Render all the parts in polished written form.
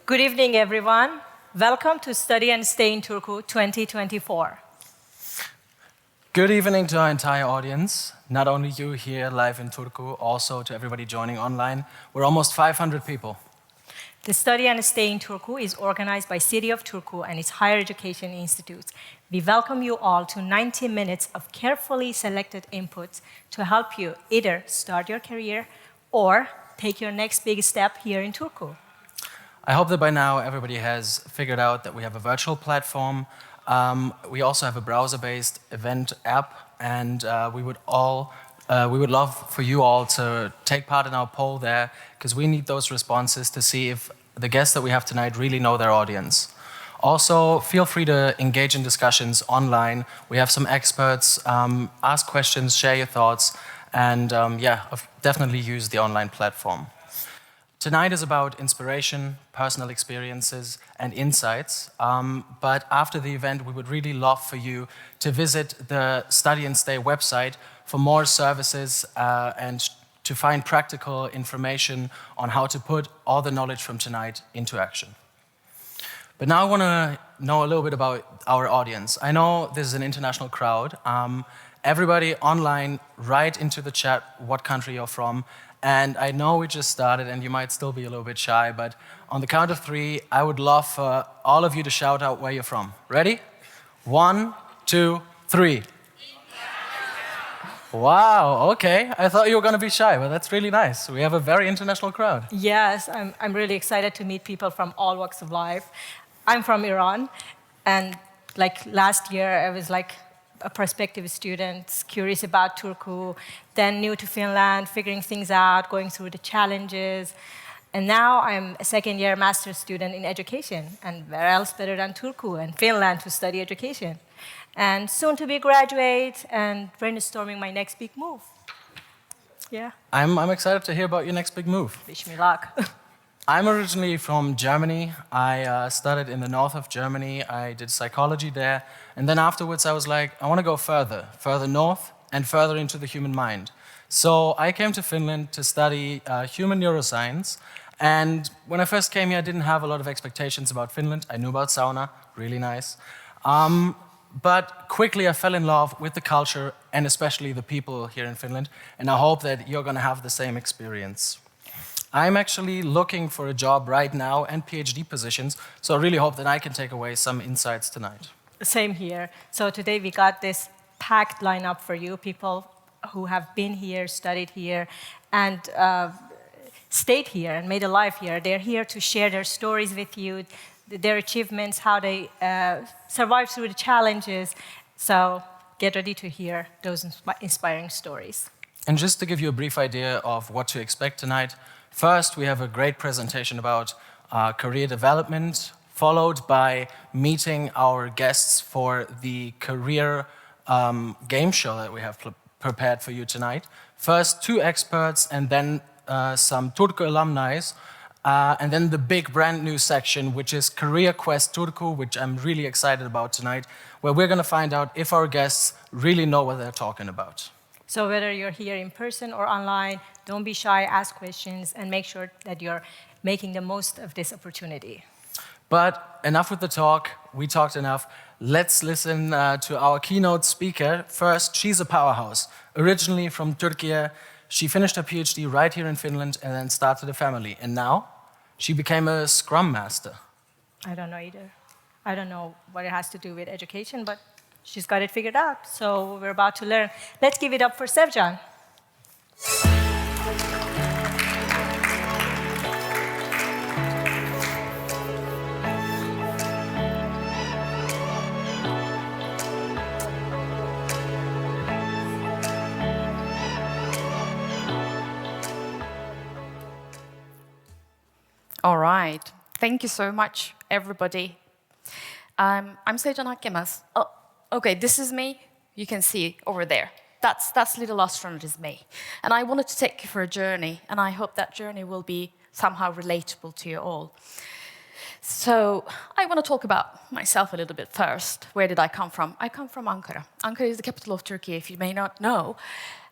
Good evening, everyone. Welcome to Study and Stay in Turku 2024. Good evening to our entire audience, not only you here live in Turku, also to everybody joining online. We're almost 500 people. The Study and Stay in Turku is organized by City of Turku and its higher education institutes. We welcome you all to 90 minutes of carefully selected inputs to help you either start your career or take your next big step here in Turku. I hope that by now everybody has figured out that we have a virtual platform. We also have a browser-based event app, and we would love for you all to take part in our poll there, because we need those responses to see if the guests that we have tonight really know their audience. Also, feel free to engage in discussions online. We have some experts. Ask questions, share your thoughts, and definitely use the online platform. Tonight is about inspiration, personal experiences, and insights. But after the event, we would really love for you to visit the Study and Stay website for more services and to find practical information on how to put all the knowledge from tonight into action. But now I want to know a little bit about our audience. I know this is an international crowd. Everybody online, write into the chat what country you're from. And I know we just started and you might still be a little bit shy, but on the count of 3, I would love for all of you to shout out where you're from. Ready? 1, 2, 3. Wow, okay. I thought you were going to be shy, but that's really nice. We have a very international crowd. Yes, I'm really excited to meet people from all walks of life. I'm from Iran, and like last year, I was like a prospective student, curious about Turku, then new to Finland, figuring things out, going through the challenges. And now I'm a second-year master's student in education. And where else better than Turku and Finland to study education? And soon to be graduate and brainstorming my next big move. Yeah. I'm excited to hear about your next big move. Wish me luck. I'm originally from Germany. I studied in the north of Germany. I did psychology there. And then afterwards I was like, I want to go further north and further into the human mind. So I came to Finland to study human neuroscience. And when I first came here, I didn't have a lot of expectations about Finland. I knew about sauna, really nice. But quickly I fell in love with the culture and especially the people here in Finland. And I hope that you're going to have the same experience. I'm actually looking for a job right now and PhD positions, so I really hope that I can take away some insights tonight. Same here. So today we got this packed lineup for you, people who have been here, studied here, and stayed here and made a life here. They're here to share their stories with you, their achievements, how they survived through the challenges. So get ready to hear those inspiring stories. And just to give you a brief idea of what to expect tonight, first, we have a great presentation about career development, followed by meeting our guests for the career game show that we have prepared for you tonight. First, 2 experts, and then some Turku alumni, and then the big brand new section, which is Career Quest Turku, which I'm really excited about tonight, where we're going to find out if our guests really know what they're talking about. So whether you're here in person or online, don't be shy, ask questions, and make sure that you're making the most of this opportunity. But enough with the talk. We talked enough. Let's listen to our keynote speaker. First, she's a powerhouse. Originally from Turkey, she finished her PhD right here in Finland and then started a family. And now, she became a Scrum Master. I don't know either. I don't know what it has to do with education, but she's got it figured out, so we're about to learn. Let's give it up for Sevcan. All right. Thank you so much, everybody. I'm Sevcan Hakyemez. Oh, okay, this is me. You can see over there. That's little astronaut is me. And I wanted to take you for a journey, and I hope that journey will be somehow relatable to you all. So I want to talk about myself a little bit first. Where did I come from? I come from Ankara. Ankara is the capital of Turkey, if you may not know.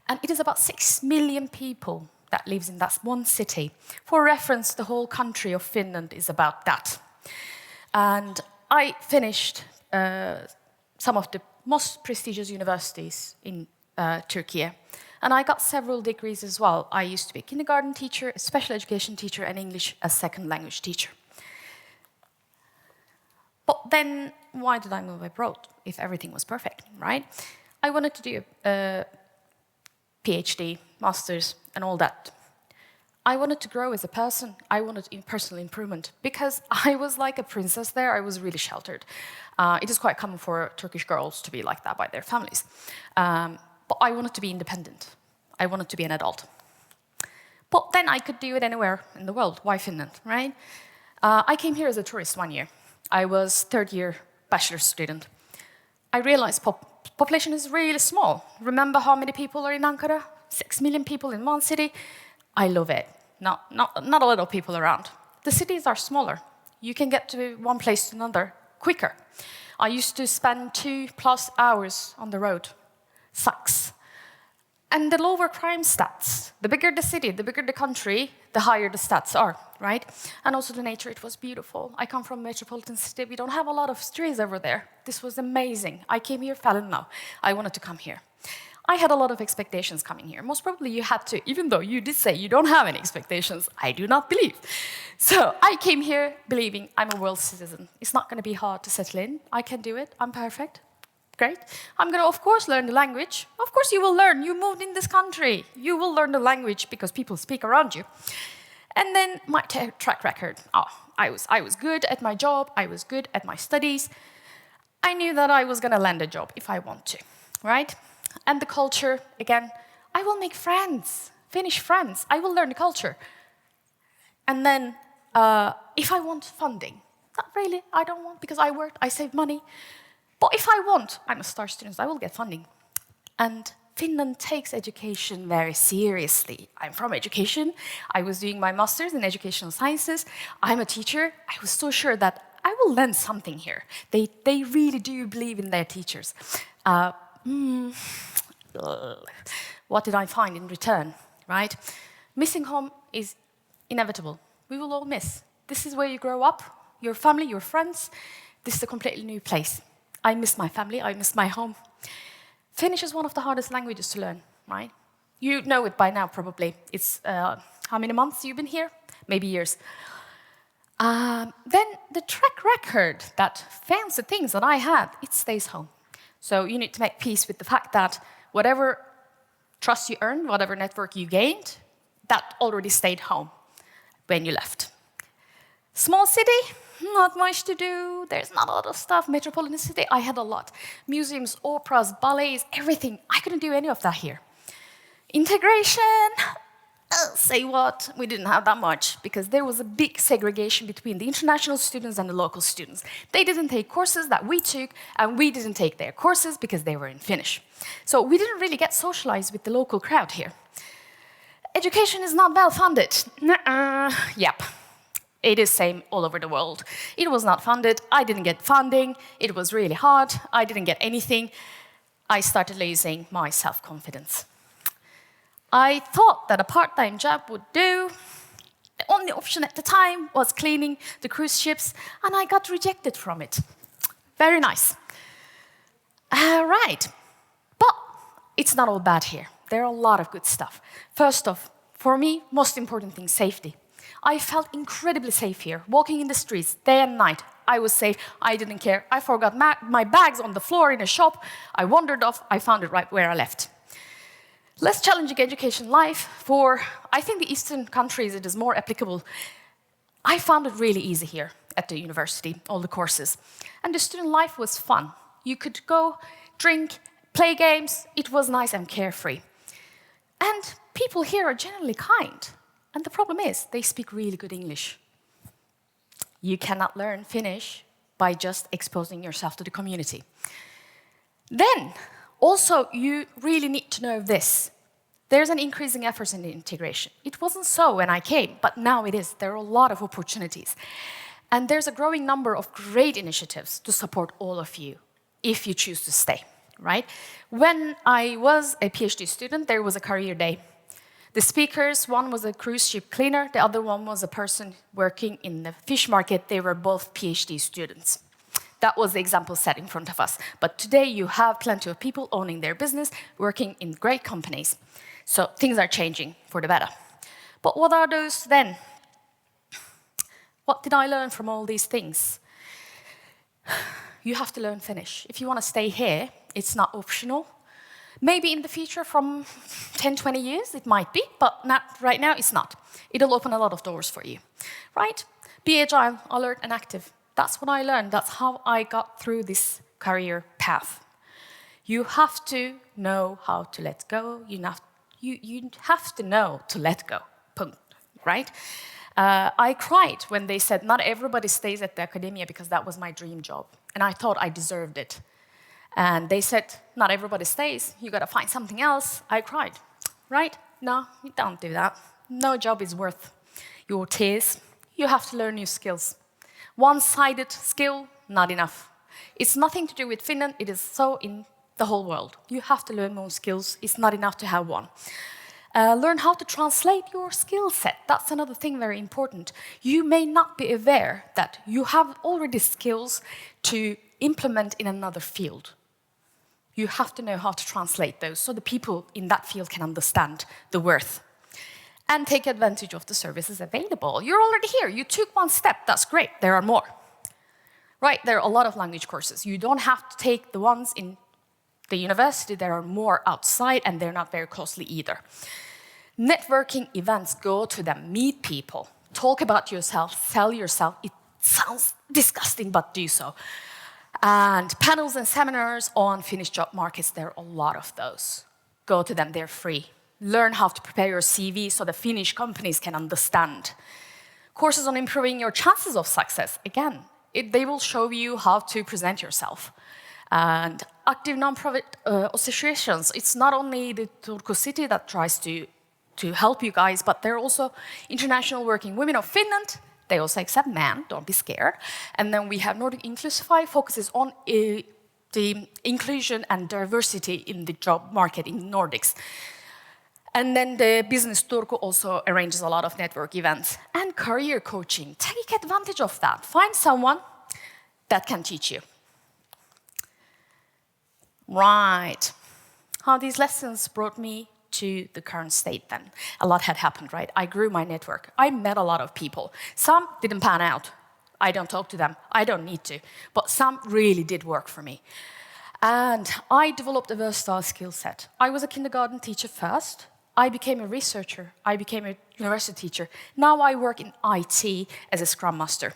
And it is about 6 million people that lives in that one city. For reference, the whole country of Finland is about that. And I finished some of the most prestigious universities in Turkey. And I got several degrees as well. I used to be a kindergarten teacher, a special education teacher, and English as second language teacher. But then, why did I move abroad if everything was perfect, right? I wanted to do a PhD, master's, and all that. I wanted to grow as a person. I wanted personal improvement because I was like a princess there. I was really sheltered. It is quite common for Turkish girls to be like that by their families. But I wanted to be independent. I wanted to be an adult. But then I could do it anywhere in the world. Why Finland, right? I came here as a tourist 1 year. I was third-year bachelor student. I realized population is really small. Remember how many people are in Ankara? 6 million people in one city. I love it. Not a lot of people around. The cities are smaller. You can get to one place to another quicker. I used to spend 2+ hours on the road. Sucks. And the lower crime stats. The bigger the city, the bigger the country, the higher the stats are, right? And also the nature, it was beautiful. I come from a metropolitan city. We don't have a lot of trees over there. This was amazing. I came here, fell in love. I wanted to come here. I had a lot of expectations coming here. Most probably you had to, even though you did say you don't have any expectations, I do not believe. So I came here believing I'm a world citizen. It's not going to be hard to settle in. I can do it. I'm perfect. Great. I'm going to, of course, learn the language. Of course you will learn. You moved in this country. You will learn the language because people speak around you. And then my track record. Oh, I was good at my job. I was good at my studies. I knew that I was going to land a job if I want to, right? And the culture, again, I will make friends, Finnish friends. I will learn the culture. And then if I want funding, not really, I don't want, because I worked, I saved money. But if I want, I'm a star student, so I will get funding. And Finland takes education very seriously. I'm from education. I was doing my master's in educational sciences. I'm a teacher. I was so sure that I will learn something here. They really do believe in their teachers. What did I find in return, right? Missing home is inevitable. We will all miss. This is where you grow up, your family, your friends. This is a completely new place. I miss my family, I miss my home. Finnish is one of the hardest languages to learn, right? You know it by now, probably. It's how many months you've been here? Maybe years. Then the track record, that fancy things that I had, it stays home. So you need to make peace with the fact that whatever trust you earned, whatever network you gained, that already stayed home when you left. Small city, not much to do. There's not a lot of stuff. Metropolitan city, I had a lot. Museums, operas, ballets, everything. I couldn't do any of that here. Integration, say what? We didn't have that much because there was a big segregation between the international students and the local students. They didn't take courses that we took, and we didn't take their courses because they were in Finnish. So we didn't really get socialized with the local crowd here. Education is not well funded. Yep. It is same all over the world. It was not funded. I didn't get funding. It was really hard. I didn't get anything. I started losing my self-confidence. I thought that a part-time job would do. The only option at the time was cleaning the cruise ships, and I got rejected from it. Very nice. Right. But it's not all bad here. There are a lot of good stuff. First off, for me, most important thing, safety. I felt incredibly safe here, walking in the streets day and night. I was safe. I didn't care. I forgot my bags on the floor in a shop. I wandered off. I found it right where I left. Less challenging education life for, I think, the Eastern countries, it is more applicable. I found it really easy here at the university, all the courses. And the student life was fun. You could go, drink, play games. It was nice and carefree. And people here are generally kind. And the problem is, they speak really good English. You cannot learn Finnish by just exposing yourself to the community. Then, also, you really need to know this. There's an increasing effort in the integration. It wasn't so when I came, but now it is. There are a lot of opportunities. And there's a growing number of great initiatives to support all of you, if you choose to stay, right? When I was a PhD student, there was a career day. The speakers, one was a cruise ship cleaner, the other one was a person working in the fish market. They were both PhD students. That was the example set in front of us. But today you have plenty of people owning their business, working in great companies. So things are changing for the better. But what are those then? What did I learn from all these things? You have to learn Finnish. If you want to stay here, it's not optional. Maybe in the future, from 10, 20 years, it might be, but not right now, it's not. It'll open a lot of doors for you, right? Be agile, alert, and active. That's what I learned. That's how I got through this career path. You have to know how to let go. You have to know to let go, punkt, right? I cried when they said not everybody stays at the academia because that was my dream job. And I thought I deserved it. And they said, not everybody stays, you gotta find something else. I cried, right? No, you don't do that. No job is worth your tears. You have to learn new skills. One-sided skill, not enough. It's nothing to do with Finland, it is so in the whole world. You have to learn more skills, it's not enough to have one. Learn how to translate your skill set. That's another thing very important. You may not be aware that you have already skills to implement in another field. You have to know how to translate those so the people in that field can understand the worth. And take advantage of the services available. You're already here. You took one step. That's great. There are more. Right? There are a lot of language courses. You don't have to take the ones in the university. There are more outside, and they're not very costly either. Networking events, go to them, meet people, talk about yourself, sell yourself. It sounds disgusting, but do so. And panels and seminars on Finnish job markets, there are a lot of those. Go to them, they're free. Learn how to prepare your CV so the Finnish companies can understand. Courses on improving your chances of success, again, they will show you how to present yourself. And active non-profit associations, it's not only the Turku city that tries to help you guys, but there are also International Working Women of Finland. They also accept men, don't be scared. And then we have Nordic Inclusify, focuses on the inclusion and diversity in the job market in Nordics. And then the Business Turku also arranges a lot of network events. And career coaching, take advantage of that. Find someone that can teach you. Right. How these lessons brought me to the current state then. A lot had happened, right? I grew my network. I met a lot of people. Some didn't pan out. I don't talk to them. I don't need to. But some really did work for me. And I developed a versatile skill set. I was a kindergarten teacher first. I became a researcher. I became a university teacher. Now I work in IT as a Scrum Master.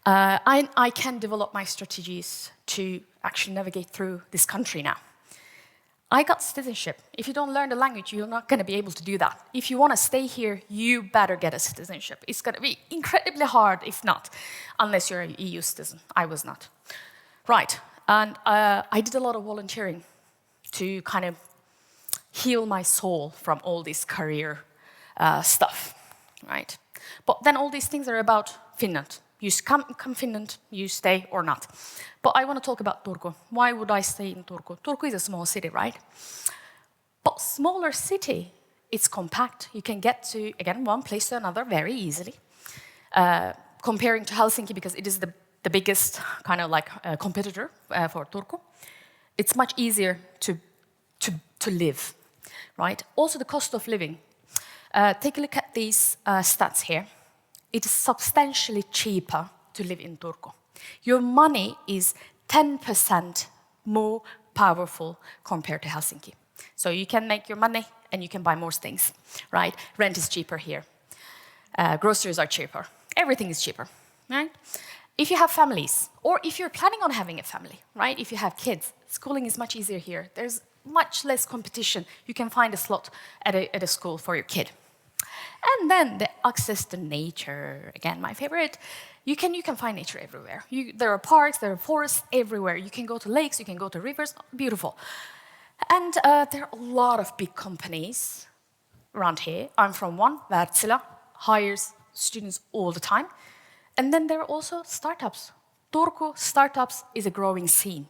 I can develop my strategies to actually navigate through this country now. I got citizenship. If you don't learn the language, you're not going to be able to do that. If you want to stay here, you better get a citizenship. It's going to be incredibly hard if not, unless you're an EU citizen. I was not. Right, and I did a lot of volunteering to kind of heal my soul from all this career stuff, right? But then all these things are about Finland. You come Finland, you stay or not. But I want to talk about Turku. Why would I stay in Turku? Turku is a small city, right? But smaller city, it's compact. You can get to, again, one place to another very easily. Comparing to Helsinki, because it is the biggest kind of like competitor for Turku, it's much easier to live, right? Also the cost of living. Take a look at these stats here. It is substantially cheaper to live in Turku. Your money is 10% more powerful compared to Helsinki. So you can make your money and you can buy more things, right? Rent is cheaper here. Groceries are cheaper. Everything is cheaper, right? If you have families, or if you're planning on having a family, right? If you have kids, schooling is much easier here. There's much less competition. You can find a slot at a school for your kid. And then the access to nature, again, my favorite. You can find nature everywhere. There are parks, there are forests everywhere. You can go to lakes, you can go to rivers, beautiful. And there are a lot of big companies around here. I'm from one, Wärtsilä, hires students all the time. And then there are also startups. Turku startups is a growing scene.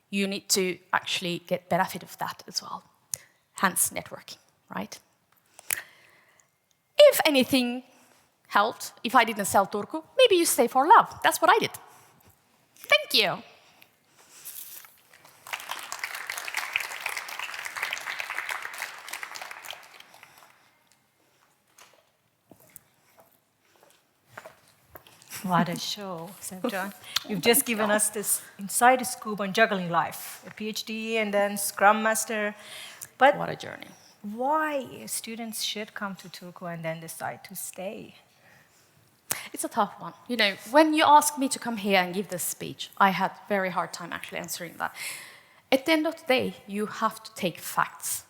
You need to actually get benefit of that as well. Hence networking, right? If anything helped, if I didn't sell Turku, maybe you stay for love. That's what I did. Thank you. What a show, Sevcan. You've just given us this inside scoop on juggling life, a PhD and then Scrum Master. But What a journey. why students should come to Turku and then decide to stay? It's a tough one. You know, when you asked me to come here and give this speech, I had very hard time actually answering that. At the end of the day, you have to take facts,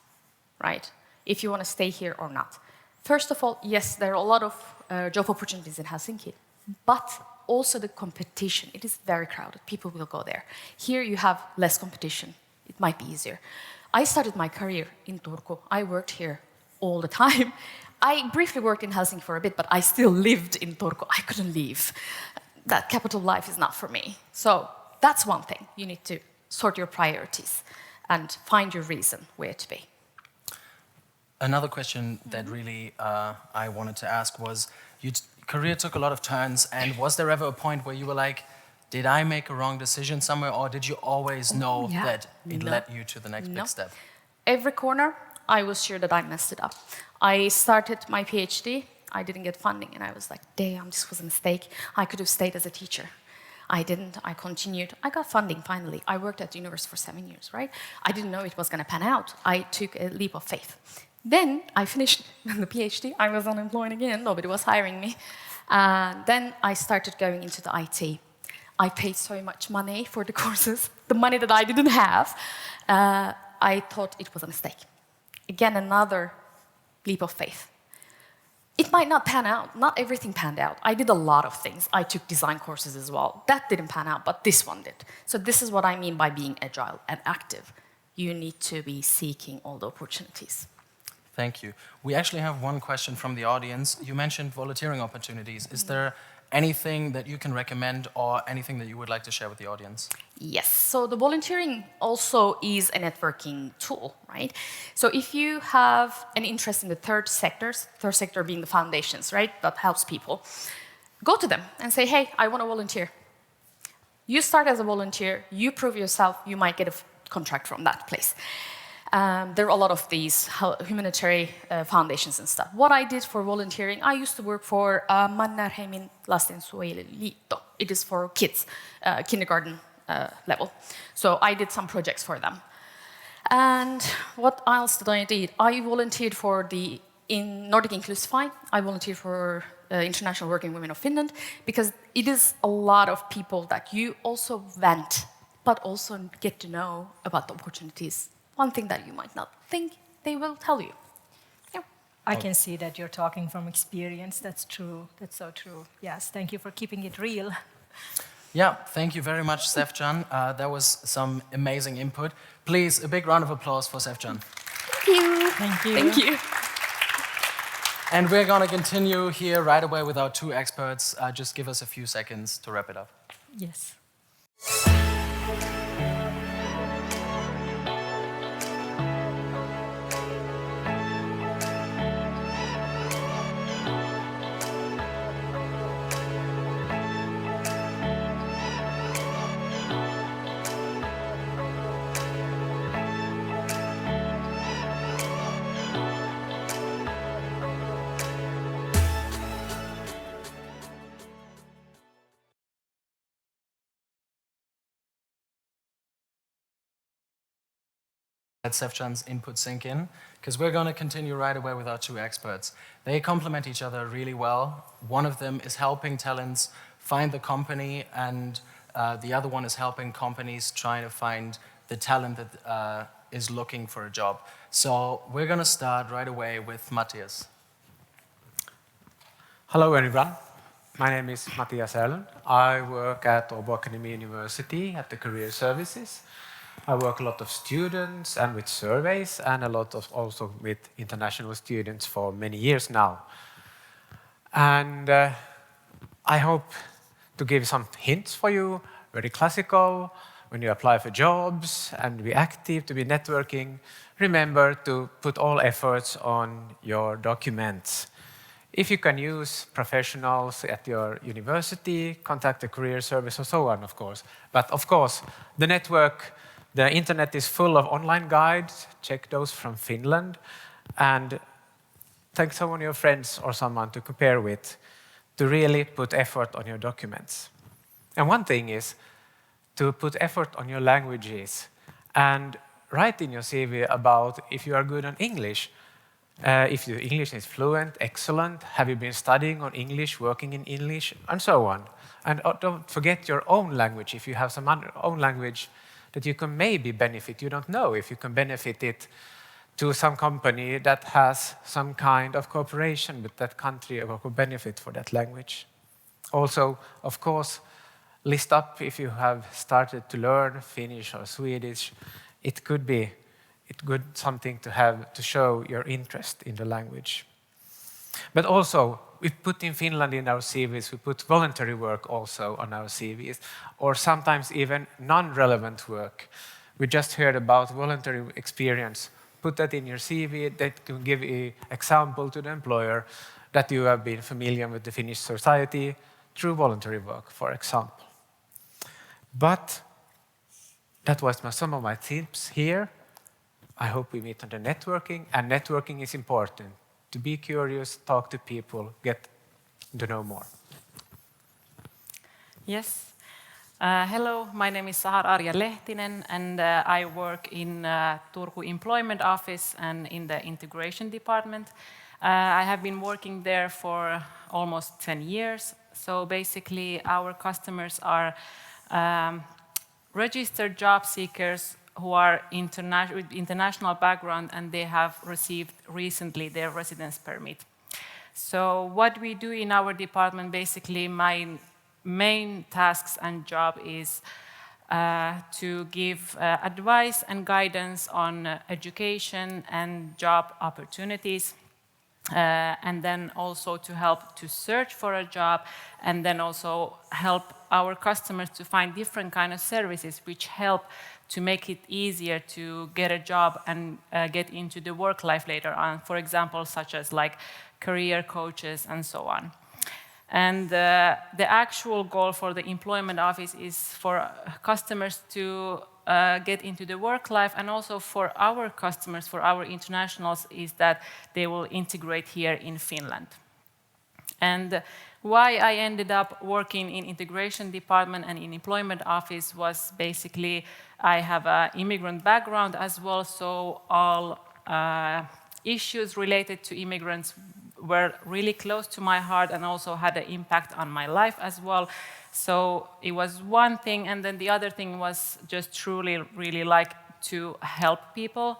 right? If you want to stay here or not. First of all, yes, there are a lot of job opportunities in Helsinki, but also the competition. It is very crowded. People will go there. Here you have less competition. It might be easier. I started my career in Turku. I worked here all the time. I briefly worked in Helsinki for a bit, but I still lived in Turku. I couldn't leave. That capital life is not for me. So that's one thing. You need to sort your priorities and find your reason where to be. Another question that really I wanted to ask was, your career took a lot of turns, and was there ever a point where you were like, did I make a wrong decision somewhere, or did you always know that it led you to the next big step? Every corner, I was sure that I messed it up. I started my PhD, I didn't get funding, and I was like, damn, this was a mistake. I could have stayed as a teacher. I didn't, I continued. I got funding finally. I worked at the university for 7 years, right? I didn't know it was gonna pan out. I took a leap of faith. Then I finished the PhD, I was unemployed again, nobody was hiring me. Then I started going into the IT. I paid so much money for the courses, the money that I didn't have. I thought it was a mistake. Again, another leap of faith. It might not pan out. Not everything panned out. I did a lot of things. I took design courses as well. That didn't pan out, but this one did. So this is what I mean by being agile and active. You need to be seeking all the opportunities. Thank you. We actually have one question from the audience. You mentioned volunteering opportunities. Is there anything that you can recommend or anything that you would like to share with the audience? Yes, so the volunteering also is a networking tool, right? So if you have an interest in the third sector being the foundations, right, that helps people, go to them and say, hey, I want to volunteer. You start as a volunteer, you prove yourself, you might get a contract from that place. There are a lot of these humanitarian foundations and stuff. What I did for volunteering, I used to work for Mannerheimin Lastensuojeluliitto. It is for kids, kindergarten level. So I did some projects for them. And what else did I do? I volunteered for in Nordic Inclusify. I volunteered for International Working Women of Finland, because it is a lot of people that you also vent, but also get to know about the opportunities. One thing that you might not think, they will tell you. Yeah. I can see that you're talking from experience. That's true. That's so true. Yes, thank you for keeping it real. Yeah, thank you very much, Sevcan. That was some amazing input. Please, a big round of applause for Sevcan. Thank you. Thank you. Thank you. And we're going to continue here right away with our two experts. Just give us a few seconds to wrap it up. Yes. Let Sevcan's input sink in, because we're going to continue right away with our two experts. They complement each other really well. One of them is helping talents find the company, and the other one is helping companies trying to find the talent that is looking for a job. So we're going to start right away with Matthias. Hello everyone, my name is Matthias Erlund. I work at Åbo Academy University at the Career Services. I work a lot of students and with surveys, and a lot of also with international students for many years now. And I hope to give some hints for you, very classical. When you apply for jobs and be active, to be networking, remember to put all efforts on your documents. If you can use professionals at your university, contact the career service or so on, of course. But of course, the internet is full of online guides. Check those from Finland. And take some of your friends or someone to compare with to really put effort on your documents. And one thing is to put effort on your languages and write in your CV about if you are good on English. If your English is fluent, excellent, have you been studying on English, working in English, and so on. And don't forget your own language. If you have some own language that you can maybe benefit, you don't know if you can benefit it to some company that has some kind of cooperation with that country or could benefit for that language. Also, of course, list up if you have started to learn Finnish or Swedish. It could be something to have to show your interest in the language. But also, we put in Finland in our CVs, we put voluntary work also on our CVs, or sometimes even non-relevant work. We just heard about voluntary experience. Put that in your CV, that can give an example to the employer that you have been familiar with the Finnish society through voluntary work, for example. But that was some of my tips here. I hope we meet on the networking, and networking is important. To be curious, talk to people, get to know more. Yes. Hello, my name is Sahar Arja Lehtinen, and I work in Turku Employment Office and in the Integration Department. I have been working there for almost 10 years. So basically, our customers are registered job seekers who are with international background, and they have received recently their residence permit. So what we do in our department, basically my main tasks and job is to give advice and guidance on education and job opportunities, and then also to help to search for a job, and then also help our customers to find different kind of services which help to make it easier to get a job and get into the work life later on. For example, such as like career coaches and so on. And the actual goal for the employment office is for customers to get into the work life, and also for our customers, for our internationals, is that they will integrate here in Finland. And why I ended up working in integration department and in employment office was basically I have an immigrant background as well, so all issues related to immigrants were really close to my heart and also had an impact on my life as well. So it was one thing, and then the other thing was just truly really like to help people.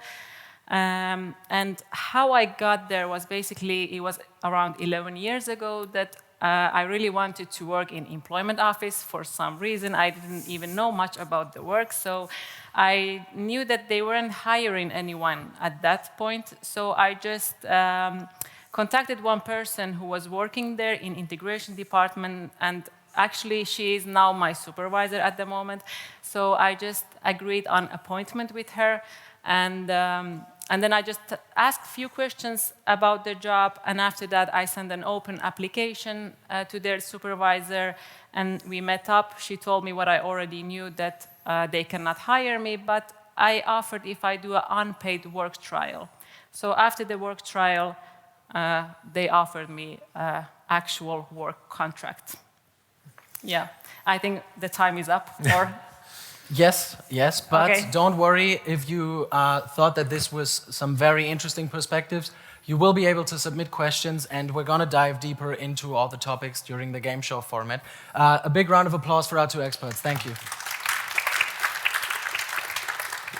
And how I got there was basically, it was around 11 years ago that I really wanted to work in employment office for some reason. I didn't even know much about the work, so I knew that they weren't hiring anyone at that point. So I just contacted one person who was working there in integration department, and actually she is now my supervisor at the moment. So I just agreed on appointment with her, and then I just asked a few questions about the job, and after that I sent an open application to their supervisor, and we met up. She told me what I already knew, that they cannot hire me, but I offered if I do an unpaid work trial. So after the work trial, they offered me an actual work contract. Yeah, I think the time is up, or... Yes, but Okay. don't worry if you thought that this was some very interesting perspectives. You will be able to submit questions, and we're going to dive deeper into all the topics during the game show format. A big round of applause for our two experts. Thank you.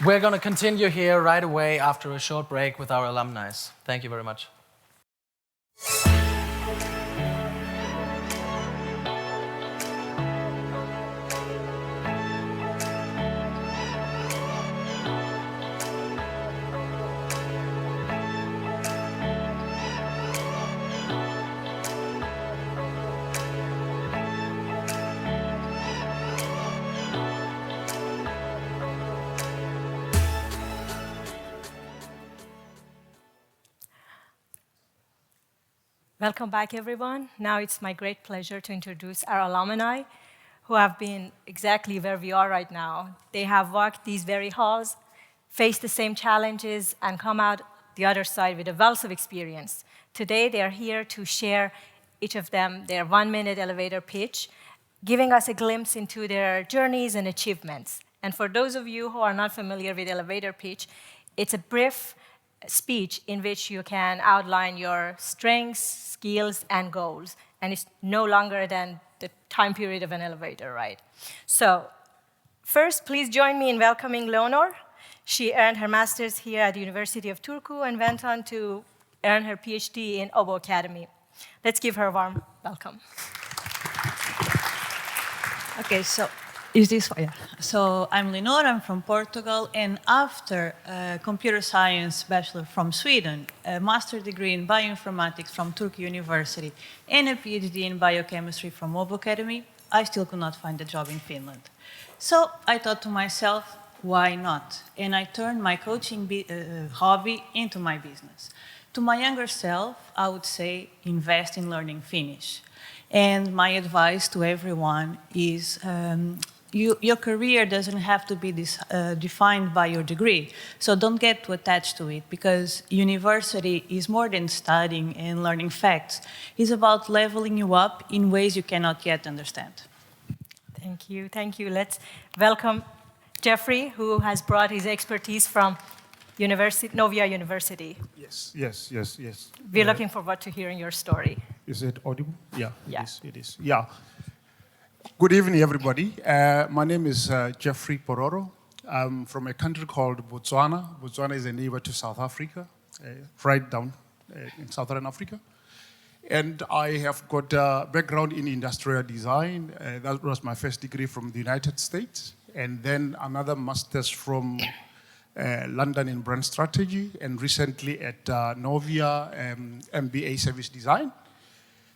We're going to continue here right away after a short break with our alumni. Thank you very much. Welcome back, everyone. Now it's my great pleasure to introduce our alumni who have been exactly where we are right now. They have walked these very halls, faced the same challenges, and come out the other side with a wealth of experience. Today, they are here to share, each of them, their 1-minute elevator pitch, giving us a glimpse into their journeys and achievements. And for those of you who are not familiar with elevator pitch, it's a brief speech in which you can outline your strengths, skills, and goals. And it's no longer than the time period of an elevator ride. So first, please join me in welcoming Leonor. She earned her master's here at the University of Turku and went on to earn her PhD in Obo Academy. Let's give her a warm welcome. Okay, so is this, yeah. So I'm Leonor, I'm from Portugal, and after a computer science bachelor from Sweden, a master degree in bioinformatics from Turku University, and a PhD in biochemistry from Obo Academy, I still could not find a job in Finland. So I thought to myself, why not? And I turned my coaching hobby into my business. To my younger self, I would say invest in learning Finnish. And my advice to everyone is your career doesn't have to be defined by your degree. So don't get too attached to it, because university is more than studying and learning facts. It's about leveling you up in ways you cannot yet understand. Thank you, thank you. Let's welcome Jeffrey, who has brought his expertise from Novia University. Yes. We're looking forward to hearing your story. Is it audible? Yeah, Yeah. It is. Yeah. Good evening, everybody. My name is Jeffrey Pororo. I'm from a country called Botswana. Botswana is a neighbor to South Africa, right down in Southern Africa. And I have got a background in industrial design. That was my first degree from the United States. And then another master's from London in brand strategy, and recently at Novia, MBA service design.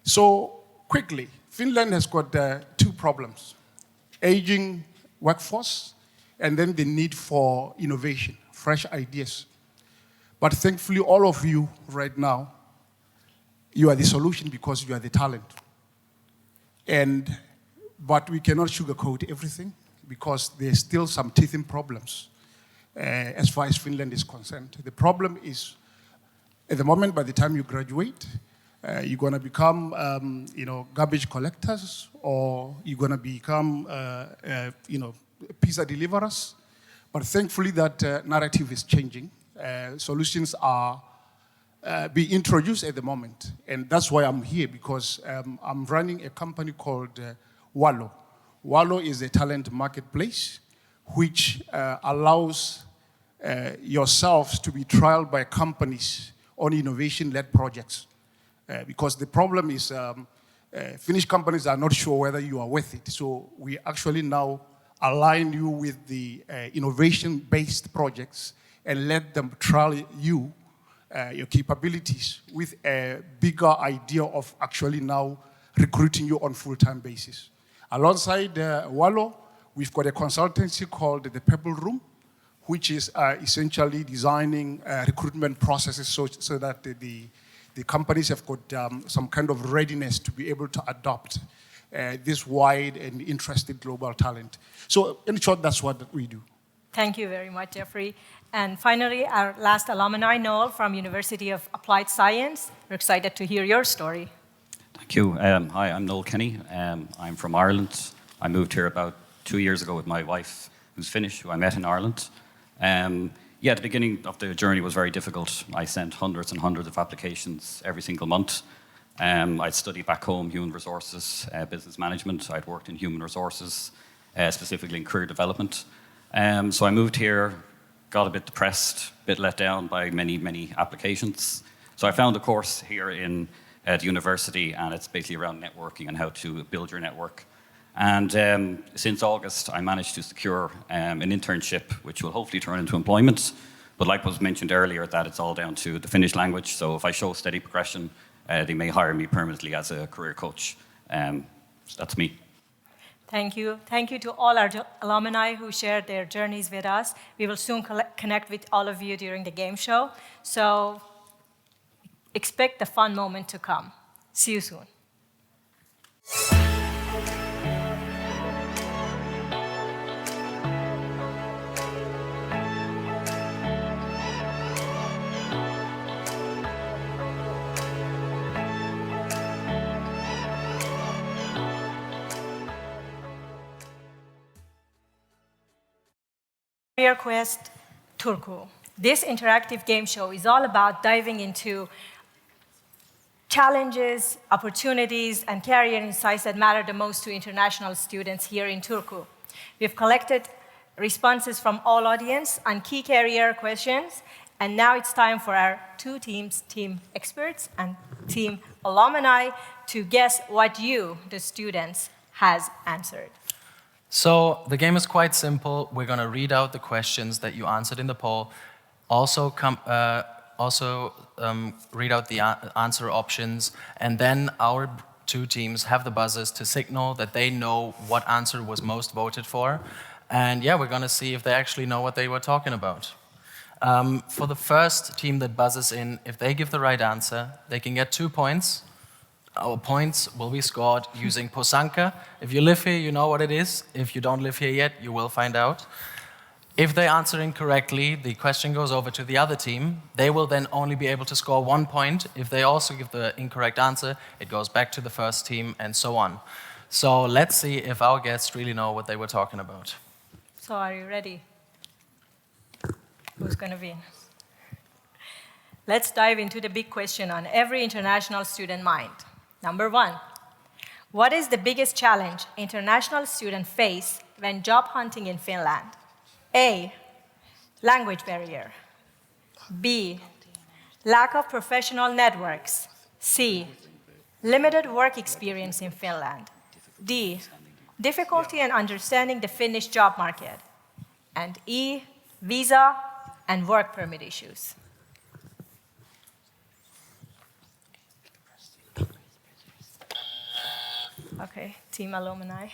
So quickly, Finland has got two problems: aging workforce, and then the need for innovation, fresh ideas. But thankfully, all of you right now, you are the solution because you are the talent. But we cannot sugarcoat everything, because there's still some teething problems as far as Finland is concerned. The problem is, at the moment, by the time you graduate, you're going to become, garbage collectors, or you're going to become, pizza deliverers. But thankfully, that narrative is changing. Solutions are being introduced at the moment, and that's why I'm here, because I'm running a company called Wallo. Wallo is a talent marketplace which allows yourselves to be trialed by companies on innovation-led projects. Because the problem is Finnish companies are not sure whether you are worth it. So we actually now align you with the innovation-based projects and let them trial you, your capabilities, with a bigger idea of actually now recruiting you on full-time basis. Alongside Wallo, we've got a consultancy called the Pebble Room, which is essentially designing recruitment processes so that the companies have got some kind of readiness to be able to adopt this wide and interested global talent. So in short, that's what we do. Thank you very much, Jeffrey. And finally, our last alumni, Noel, from University of Applied Science. We're excited to hear your story. Thank you. Hi, I'm Noel Kenny. I'm from Ireland. I moved here about 2 years ago with my wife, who's Finnish, who I met in Ireland. The beginning of the journey was very difficult. I sent hundreds and hundreds of applications every single month. I'd studied back home human resources, business management. I'd worked in human resources, specifically in career development. So I moved here, got a bit depressed, a bit let down by many, many applications. So I found a course here in the university, and it's basically around networking and how to build your network. And since August, I managed to secure an internship, which will hopefully turn into employment. But like was mentioned earlier, that it's all down to the Finnish language. So if I show steady progression, they may hire me permanently as a career coach. So that's me. Thank you. Thank you to all our alumni who shared their journeys with us. We will soon connect with all of you during the game show. So expect the fun moment to come. See you soon. Career Quest Turku. This interactive game show is all about diving into challenges, opportunities, and career insights that matter the most to international students here in Turku. We've collected responses from all audience on key career questions, and now it's time for our two teams, team experts and team alumni, to guess what you, the students, has answered. So the game is quite simple. We're going to read out the questions that you answered in the poll. Also, read out the answer options, and then our two teams have the buzzers to signal that they know what answer was most voted for. And yeah, we're going to see if they actually know what they were talking about. For the first team that buzzes in, if they give the right answer, they can get 2 points. Our points will be scored using Posanka. If you live here, you know what it is. If you don't live here yet, you will find out. If they answer incorrectly, the question goes over to the other team. They will then only be able to score 1 point. If they also give the incorrect answer, it goes back to the first team, and so on. So let's see if our guests really know what they were talking about. So are you ready? Who's going to win? Let's dive into the big question on every international student mind. Number 1, what is the biggest challenge international students face when job hunting in Finland? A, language barrier. B, lack of professional networks. C, limited work experience in Finland. D, difficulty in understanding the Finnish job market. And E, visa and work permit issues. Okay, team alumni.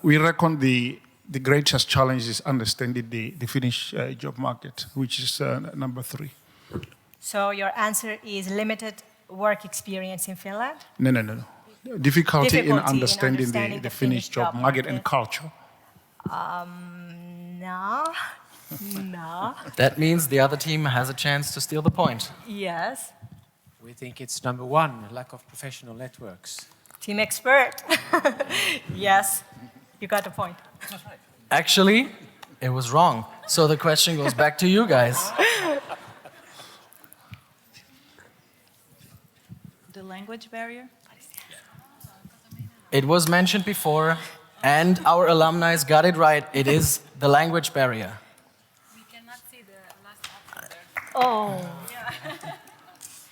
We reckon the greatest challenge is understanding the Finnish job market, which is number 3. So your answer is limited work experience in Finland? No. Difficulty in understanding the Finnish job market and culture. No. No. That means the other team has a chance to steal the point. Yes. We think it's number 1, lack of professional networks. Team expert. Yes, you got the point. Actually, it was wrong. So the question goes back to you guys. The language barrier? It was mentioned before, and our alumni got it right. It is the language barrier. We cannot see the last option there. Oh.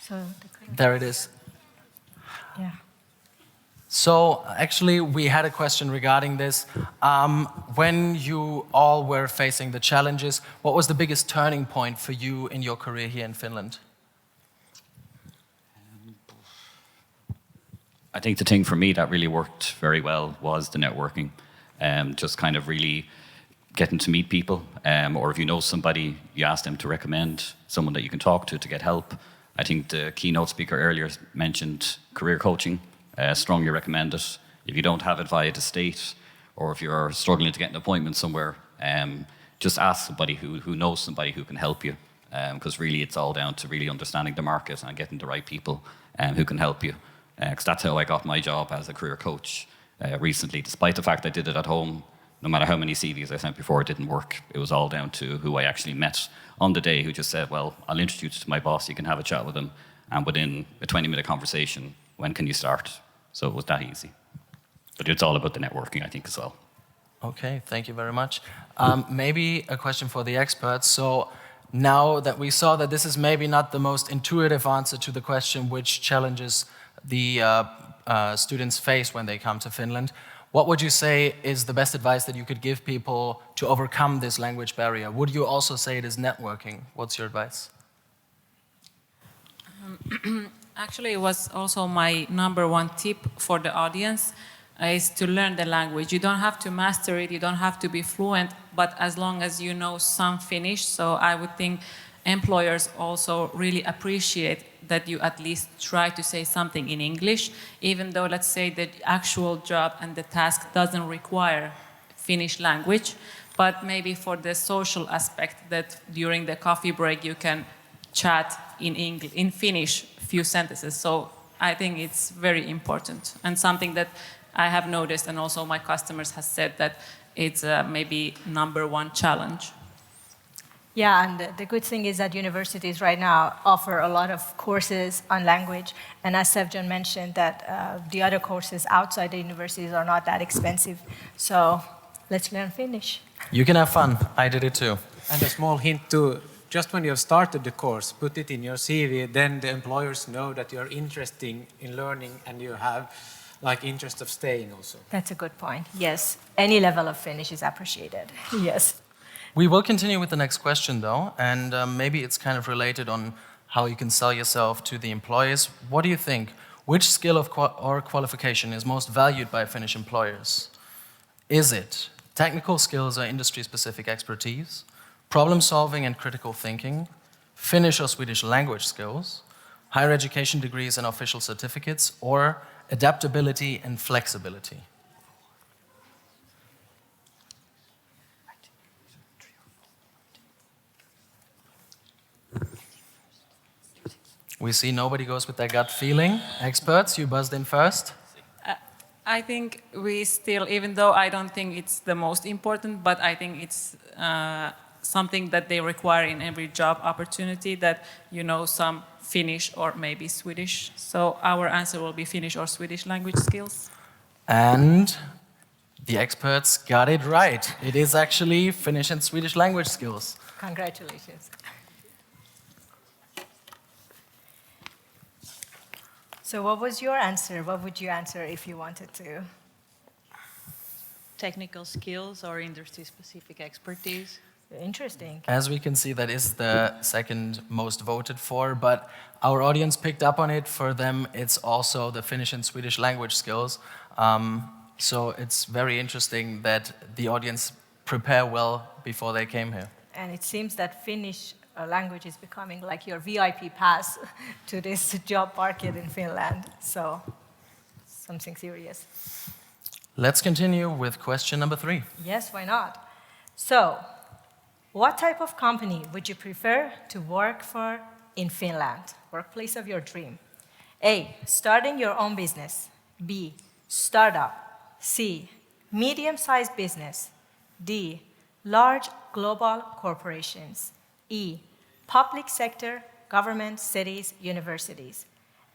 So There it is. yeah. So actually, we had a question regarding this. When you all were facing the challenges, what was the biggest turning point for you in your career here in Finland? I think the thing for me that really worked very well was the networking. Just kind of really getting to meet people, or if you know somebody, you ask them to recommend someone that you can talk to get help. I think the keynote speaker earlier mentioned career coaching. Strongly recommend it. If you don't have it via the state, or if you're struggling to get an appointment somewhere, just ask somebody who knows somebody who can help you. Because really it's all down to really understanding the market and getting the right people who can help you. Because that's how I got my job as a career coach recently. Despite the fact I did it at home, no matter how many CVs I sent before, it didn't work. It was all down to who I actually met on the day, who just said, well, I'll introduce you to my boss, you can have a chat with him, and within a 20-minute conversation, when can you start? So it was that easy. But it's all about the networking, I think, as well. Okay, thank you very much. Maybe a question for the experts. So now that we saw that this is maybe not the most intuitive answer to the question which challenges the students face when they come to Finland, what would you say is the best advice that you could give people to overcome this language barrier? Would you also say it is networking? What's your advice? Actually, it was also my #1 tip for the audience is to learn the language. You don't have to master it, you don't have to be fluent, but as long as you know some Finnish. So I would think employers also really appreciate that you at least try to say something in English, even though, let's say, the actual job and the task doesn't require Finnish language, but maybe for the social aspect that during the coffee break you can chat in English, in Finnish, few sentences. So I think it's very important and something that I have noticed, and also my customers have said that it's maybe #1 challenge. Yeah, and the good thing is that universities right now offer a lot of courses on language, and as Sevcan mentioned, that the other courses outside the universities are not that expensive. So let's learn Finnish. You can have fun. I did it too. And a small hint too, just when you have started the course, put it in your CV, then the employers know that you're interested in learning and you have like interest of staying also. That's a good point. Yes, any level of Finnish is appreciated. Yes. We will continue with the next question, though, and maybe it's kind of related on how you can sell yourself to the employers. What do you think? Which skill or qualification is most valued by Finnish employers? Is it technical skills or industry-specific expertise, problem solving and critical thinking, Finnish or Swedish language skills, higher education degrees and official certificates, or adaptability and flexibility? We see nobody goes with their gut feeling. Experts, you buzzed in first. I think we still, even though I don't think it's the most important, but I think it's something that they require in every job opportunity, that you know some Finnish or maybe Swedish. So our answer will be Finnish or Swedish language skills. And the experts got it right. It is actually Finnish and Swedish language skills. Congratulations. So what was your answer? What would you answer if you wanted to? Technical skills or industry-specific expertise. Interesting. As we can see, that is the second most voted for, but our audience picked up on it. For them, it's also the Finnish and Swedish language skills. So it's very interesting that the audience prepare well before they came here. And it seems that Finnish language is becoming like your VIP pass to this job market in Finland. So something serious. Let's continue with question number 3. Yes, why not? So, what type of company would you prefer to work for in Finland? Workplace of your dream. A, starting your own business. B, startup. C, medium-sized business. D, large global corporations. E, public sector, government, cities, universities.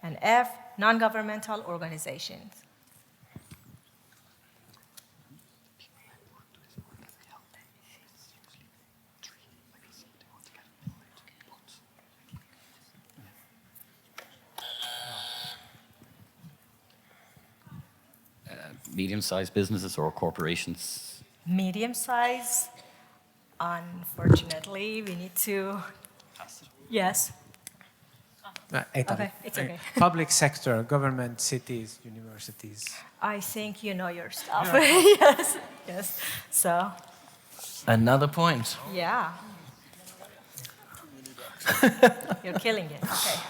And F, non-governmental organizations. Medium-sized businesses or corporations? Medium size. Unfortunately, we need to. Yes. Okay, it's okay. Public sector, government, cities, universities. I think you know your stuff. Yes, yes. So, Another point. yeah. You're killing it. Okay.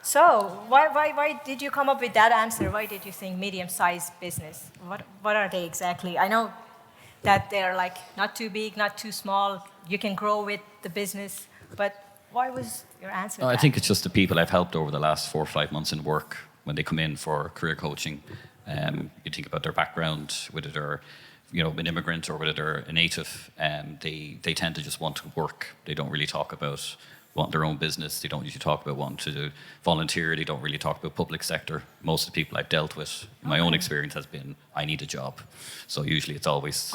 So, why did you come up with that answer? Why did you think medium-sized business? What are they exactly? I know that they're like not too big, not too small. You can grow with the business, but why was your answer? I think it's just the people I've helped over the last 4 or 5 months in work when they come in for career coaching. You think about their background, whether they're an immigrant or whether they're a native, they tend to just want to work. They don't really talk about wanting their own business. They don't usually talk about wanting to volunteer. They don't really talk about public sector. Most of the people I've dealt with, my own experience has been, I need a job. So usually it's always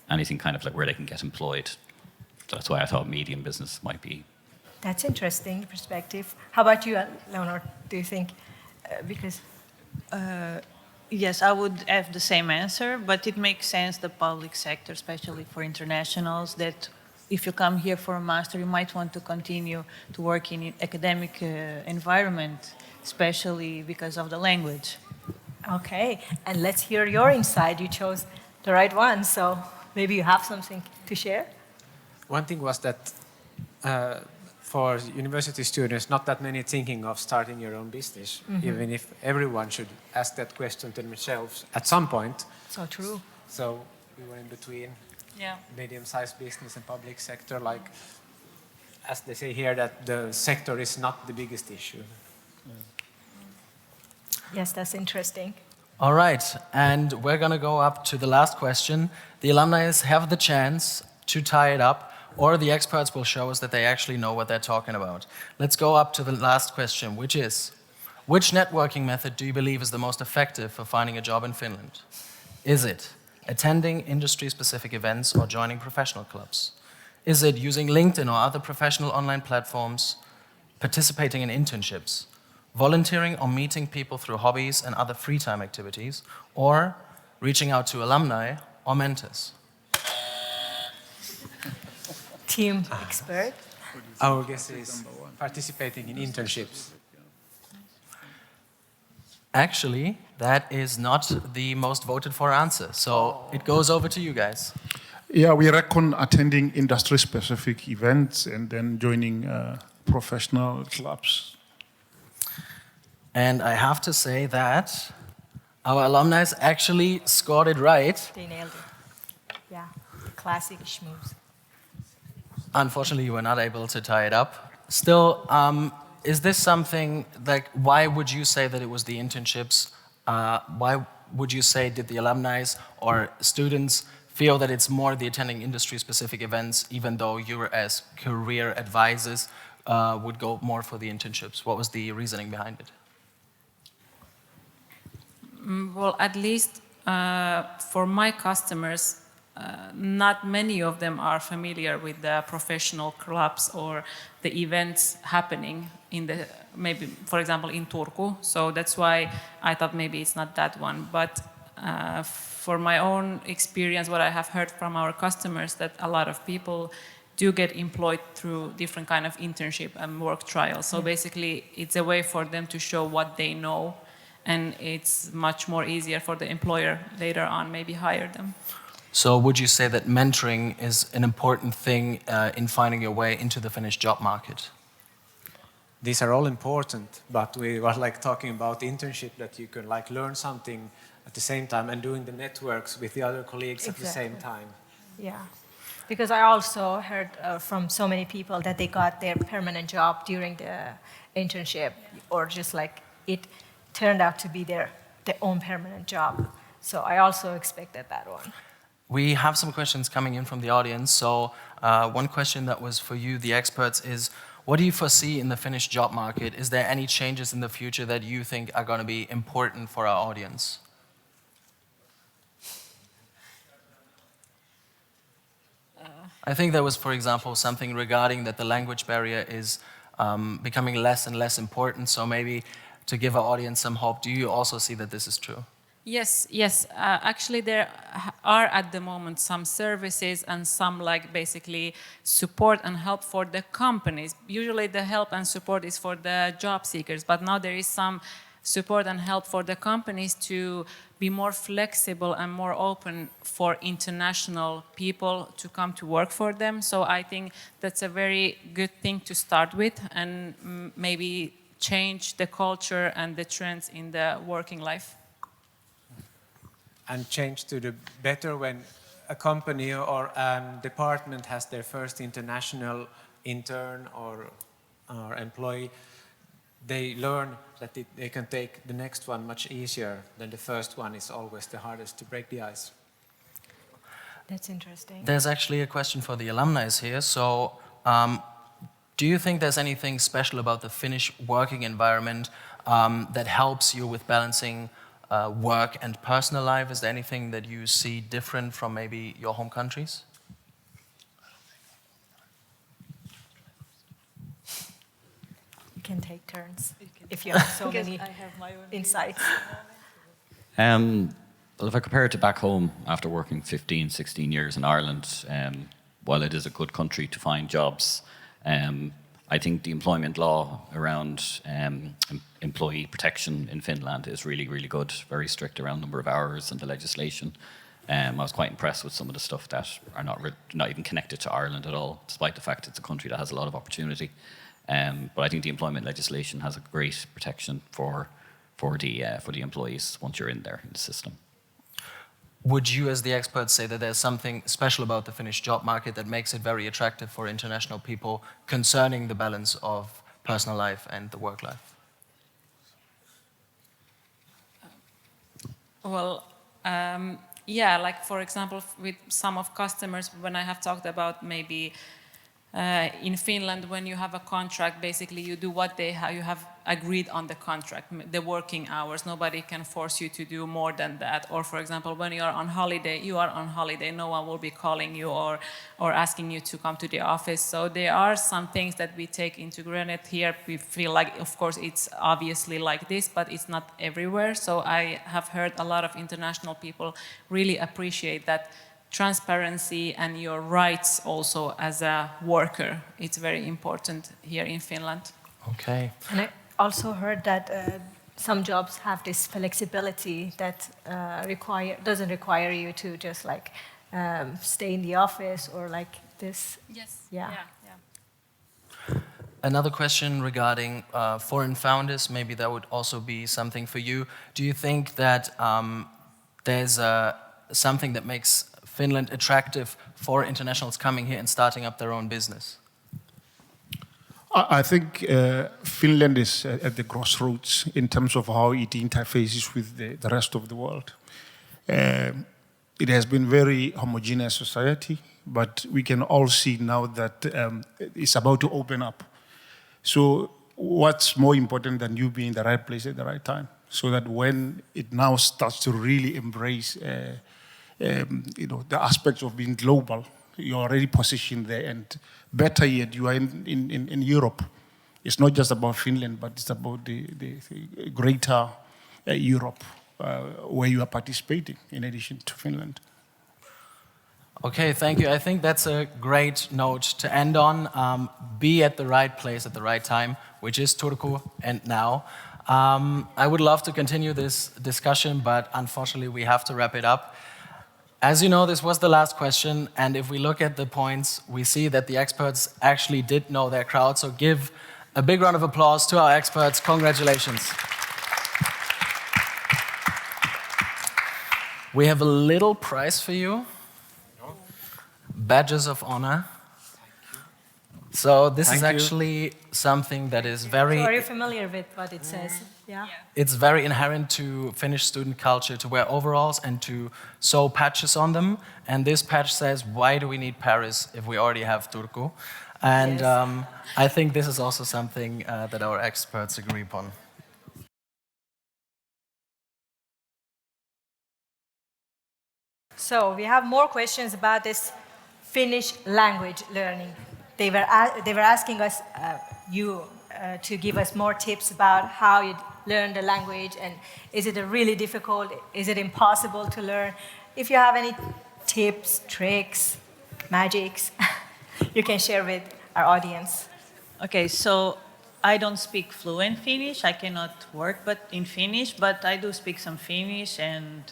anything kind of like where they can get employed. So that's why I thought medium business might be. That's interesting perspective. How about you, Leonard? Do you think, because... Yes, I would have the same answer, but it makes sense, the public sector, especially for internationals, that if you come here for a master, you might want to continue to work in an academic environment, especially because of the language. Okay, and let's hear your insight. You chose the right one, so maybe you have something to share? One thing was that for university students, not that many thinking of starting your own business, even if everyone should ask that question to themselves at some point. So true. So we were in between medium-sized business and public sector, like, as they say here, that the sector is not the biggest issue. Yes, that's interesting. All right, and we're going to go up to the last question. The alumni have the chance to tie it up, or the experts will show us that they actually know what they're talking about. Let's go up to the last question, which is, which networking method do you believe is the most effective for finding a job in Finland? Is it attending industry-specific events or joining professional clubs? Is it using LinkedIn or other professional online platforms, participating in internships, volunteering or meeting people through hobbies and other free time activities, or reaching out to alumni or mentors? Team expert. Our guess is participating in internships. Actually, that is not the most voted for answer, so it goes over to you guys. Yeah, we reckon attending industry-specific events and then joining professional clubs. And I have to say that our alumni actually scored it right. They nailed it. Yeah, classic-ish moves. Unfortunately, you were not able to tie it up. Still, is this something, like, why would you say that it was the internships? Why would you say did the alumni or students feel that it's more the attending industry-specific events, even though you as career advisors would go more for the internships? What was the reasoning behind it? Well, at least for my customers, not many of them are familiar with the professional clubs or the events happening in the, maybe, for example, in Turku. So that's why I thought maybe it's not that one. But for my own experience, what I have heard from our customers, that a lot of people do get employed through different kind of internship and work trials. So basically, it's a way for them to show what they know, and it's much more easier for the employer later on maybe hire them. So would you say that mentoring is an important thing in finding your way into the Finnish job market? These are all important, but we were like talking about internship, that you can like learn something at the same time and doing the networks with the other colleagues at the same time. Yeah, because I also heard from so many people that they got their permanent job during the internship, or just like it turned out to be their own permanent job. So I also expected that one. We have some questions coming in from the audience. So one question that was for you, the experts, is what do you foresee in the Finnish job market? Is there any changes in the future that you think are going to be important for our audience? I think there was, for example, something regarding that the language barrier is becoming less and less important. So maybe to give our audience some hope, do you also see that this is true? Yes, yes. Actually, there are at the moment some services and some like basically support and help for the companies. Usually the help and support is for the job seekers, but now there is some support and help for the companies to be more flexible and more open for international people to come to work for them. So I think that's a very good thing to start with, and maybe change the culture and the trends in the working life. And change to the better when a company or a department has their first international intern or employee. They learn that they can take the next one much easier than the first one is always the hardest to break the ice. That's interesting. There's actually a question for the alumni here. So do you think there's anything special about the Finnish working environment that helps you with balancing work and personal life? Is there anything that you see different from maybe your home countries? You can take turns if you have so many insights. Well, if I compare it to back home, after working 15, 16 years in Ireland, while it is a good country to find jobs, I think the employment law around employee protection in Finland is really, really good, very strict around number of hours and the legislation. I was quite impressed with some of the stuff that are not even connected to Ireland at all, despite the fact it's a country that has a lot of opportunity. But I think the employment legislation has a great protection for the employees once you're in there in the system. Would you, as the experts, say that there's something special about the Finnish job market that makes it very attractive for international people concerning the balance of personal life and the work life? Well, yeah, like for example, with some of customers, when I have talked about maybe in Finland, when you have a contract, basically you do what you have agreed on the contract, the working hours. Nobody can force you to do more than that. Or for example, when you are on holiday, you are on holiday. No one will be calling you or asking you to come to the office. So there are some things that we take into granted here. We feel like, of course, it's obviously like this, but it's not everywhere. So I have heard a lot of international people really appreciate that transparency and your rights also as a worker. It's very important here in Finland. Okay. And I also heard that some jobs have this flexibility that doesn't require you to just like stay in the office or like this. Yes. Yeah. Another question regarding foreign founders, maybe that would also be something for you. Do you think that there's something that makes Finland attractive for internationals coming here and starting up their own business? I think Finland is at the crossroads in terms of how it interfaces with the rest of the world. It has been very homogeneous society, but we can all see now that it's about to open up. So what's more important than you being in the right place at the right time? So that when it now starts to really embrace the aspects of being global, you're already positioned there, and better yet, you are in Europe. It's not just about Finland, but it's about the greater Europe where you are participating in addition to Finland. Okay, thank you. I think that's a great note to end on. Be at the right place at the right time, which is Turku and now. I would love to continue this discussion, but unfortunately we have to wrap it up. As you know, this was the last question, and if we look at the points, we see that the experts actually did know their crowd, so give a big round of applause to our experts. Congratulations. We have a little prize for you. Badges of honor. So this is actually something that is very... So are you familiar with what it says? Yeah. It's very inherent to Finnish student culture to wear overalls and to sew patches on them. And this patch says, why do we need Paris if we already have Turku? And Yes. I think this is also something that our experts agree upon. So we have more questions about this Finnish language learning. They were asking us, to give us more tips about how you learn the language, and is it really difficult? Is it impossible to learn? If you have any tips, tricks, magics, you can share with our audience. Okay, so I don't speak fluent Finnish. I cannot work in Finnish, but I do speak some Finnish, and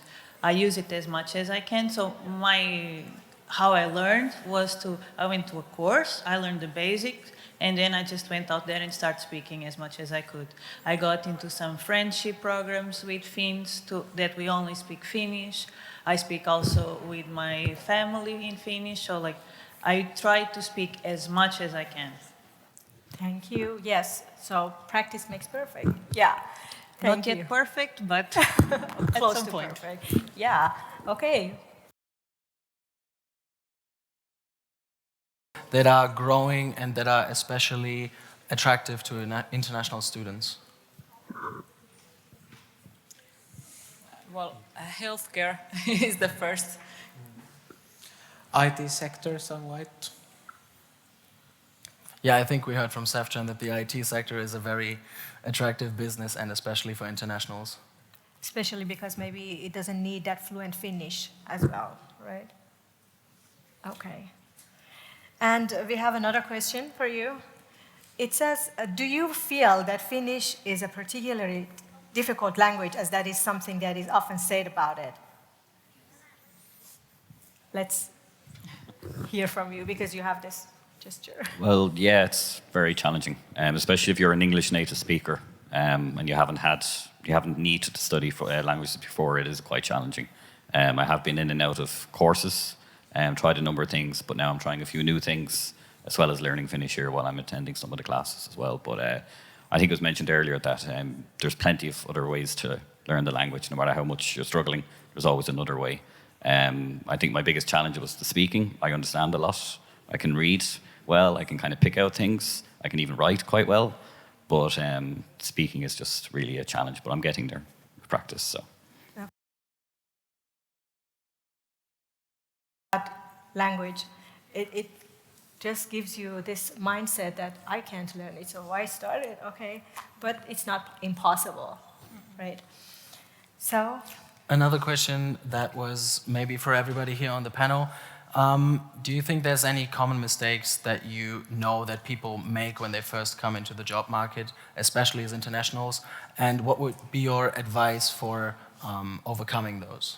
I use it as much as I can. So how I learned was I went to a course, I learned the basics, and then I just went out there and started speaking as much as I could. I got into some friendship programs with Finns that we only speak Finnish. I speak also with my family in Finnish, so I try to speak as much as I can. Thank you. Yes, so practice makes perfect. Yeah. Not yet perfect, but at Close some to point. perfect. Yeah, okay. That are growing and that are especially attractive to international students? Well, healthcare is the first. IT sector somewhat. Yeah, I think we heard from Sevcan that the IT sector is a very attractive business, and especially for internationals. Especially because maybe it doesn't need that fluent Finnish as well, right? Okay. And we have another question for you. It says, do you feel that Finnish is a particularly difficult language, as that is something that is often said about it? let's hear from you because you have this gesture. Well, yeah, it's very challenging, especially if you're an English native speaker and you haven't needed to study for languages before. It is quite challenging. I have been in and out of courses, tried a number of things, but now I'm trying a few new things, as well as learning Finnish here while I'm attending some of the classes as well. But I think it was mentioned earlier that there's plenty of other ways to learn the language. No matter how much you're struggling, there's always another way. I think my biggest challenge was the speaking. I understand a lot. I can read well. I can kind of pick out things. I can even write quite well. But speaking is just really a challenge. But I'm getting there with practice. So. Language, it just gives you this mindset that I can't learn it, so why start it? Okay, but it's not impossible, right? So. Another question that was maybe for everybody here on the panel. Do you think there's any common mistakes that you know that people make when they first come into the job market, especially as internationals? And what would be your advice for overcoming those?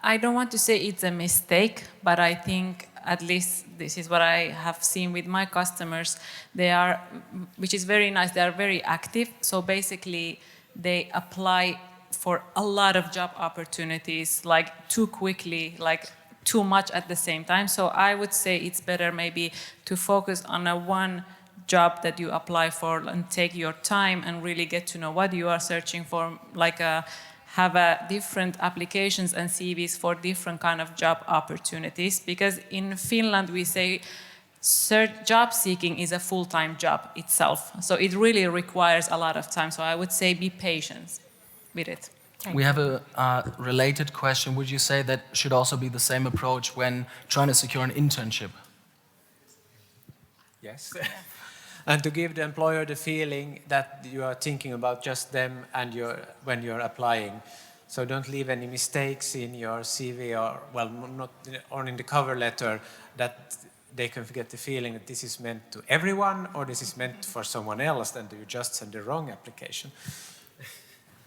I don't want to say it's a mistake, but I think at least this is what I have seen with my customers. They are, which is very nice, they are very active. So basically they apply for a lot of job opportunities, like too quickly, like too much at the same time. So I would say it's better maybe to focus on a one job that you apply for and take your time and really get to know what you are searching for, like have different applications and CVs for different kind of job opportunities. Because in Finland we say job seeking is a full-time job itself. So it really requires a lot of time. So I would say be patient with it. We have a related question. Would you say that should also be the same approach when trying to secure an internship? Yes. And to give the employer the feeling that you are thinking about just them and when you're applying. So don't leave any mistakes in your CV or in the cover letter that they can get the feeling that this is meant to everyone or this is meant for someone else, and you just send the wrong application.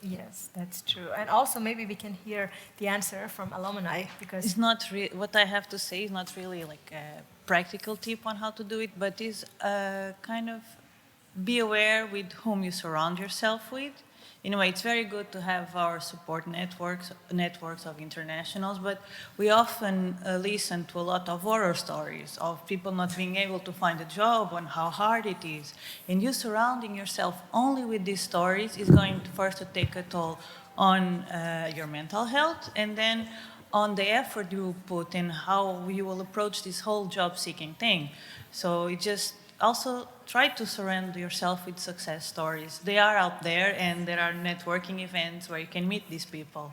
Yes, that's true. And also maybe we can hear the answer from Alumni because It's not what I have to say is not really like a practical tip on how to do it, but is kind of be aware with whom you surround yourself with. In a way, it's very good to have our support networks of internationals, but we often listen to a lot of horror stories of people not being able to find a job and how hard it is. And you surrounding yourself only with these stories is going to first to take a toll on your mental health, and then on the effort you put in how you will approach this whole job-seeking thing. So it just also try to surround yourself with success stories. They are out there, and there are networking events where you can meet these people.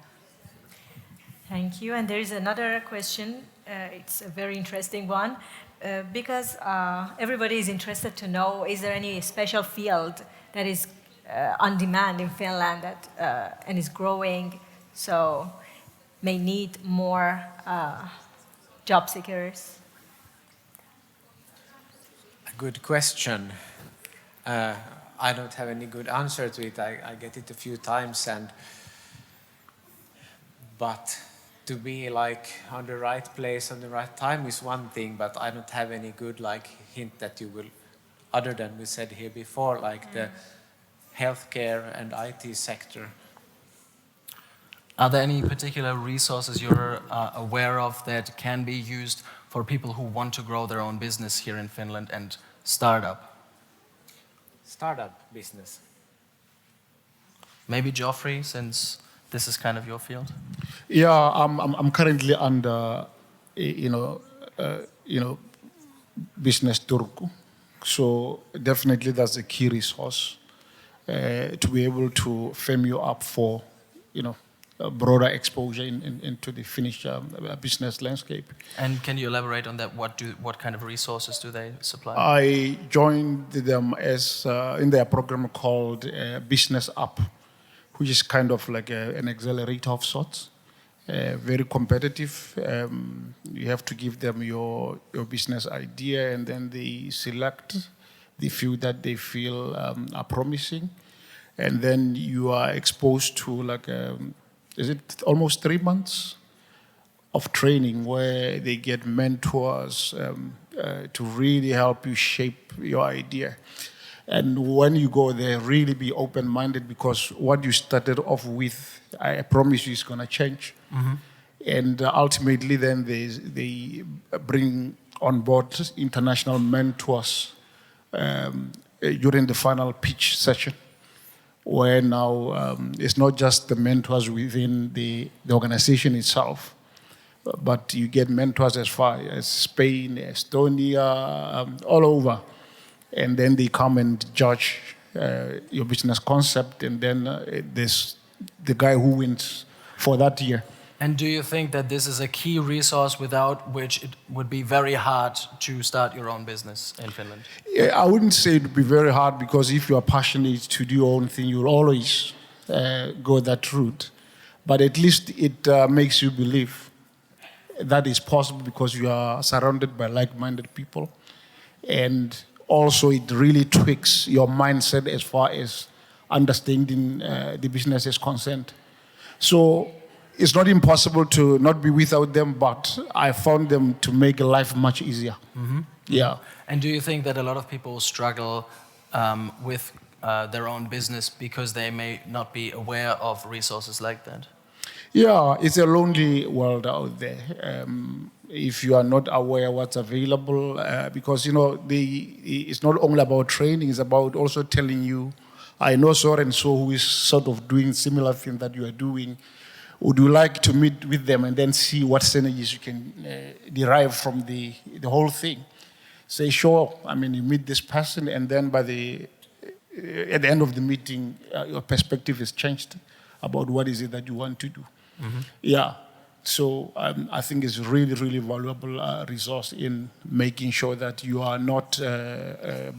Thank you. And there is another question. It's a very interesting one because everybody is interested to know, is there any special field that is on demand in Finland that, and is growing, so may need more job seekers? Good question. I don't have any good answer to it. I get it a few times, but to be like on the right place on the right time is one thing, but I don't have any good like hint that you will, other than we said here before, like the healthcare and IT sector. Are there any particular resources you're aware of that can be used for people who want to grow their own business here in Finland and start up? Startup business. Maybe Geoffrey, since this is kind of your field. Yeah, I'm currently under, business Turku. So definitely that's a key resource to be able to firm you up for, a broader exposure into the Finnish business landscape. And can you elaborate on that? What kind of resources do they supply? I joined them as in their program called Business Up, which is kind of like an accelerator of sorts. Very competitive. You have to give them your business idea, and then they select the few that they feel are promising. and then you are exposed to like, is it almost 3 months of training where they get mentors to really help you shape your idea. And when you go there, really be open-minded, because what you started off with, I promise you, is going to change. And ultimately, then they bring on board international mentors during the final pitch session, where now it's not just the mentors within the organization itself, but you get mentors as far as Spain, Estonia, all over. And then they come and judge your business concept, and then there's the guy who wins for that year. And do you think that this is a key resource without which it would be very hard to start your own business in Finland? I wouldn't say it would be very hard, because if you are passionate to do your own thing, you'll always go that route. But at least it makes you believe that is possible, because you are surrounded by like-minded people. And also it really tweaks your mindset as far as understanding the business is concerned. So it's not impossible to not be without them, but I found them to make life much easier. Yeah. And do you think that a lot of people struggle with their own business because they may not be aware of resources like that? Yeah, it's a lonely world out there. If you are not aware what's available, because it's not only about training; it's about also telling you, I know so and so who is sort of doing similar thing that you are doing. Would you like to meet with them and then see what synergies you can derive from the whole thing? Say, sure. I mean, you meet this person, and then at the end of the meeting, your perspective is changed about what is it that you want to do. Yeah. So I think it's really, really valuable resource in making sure that you are not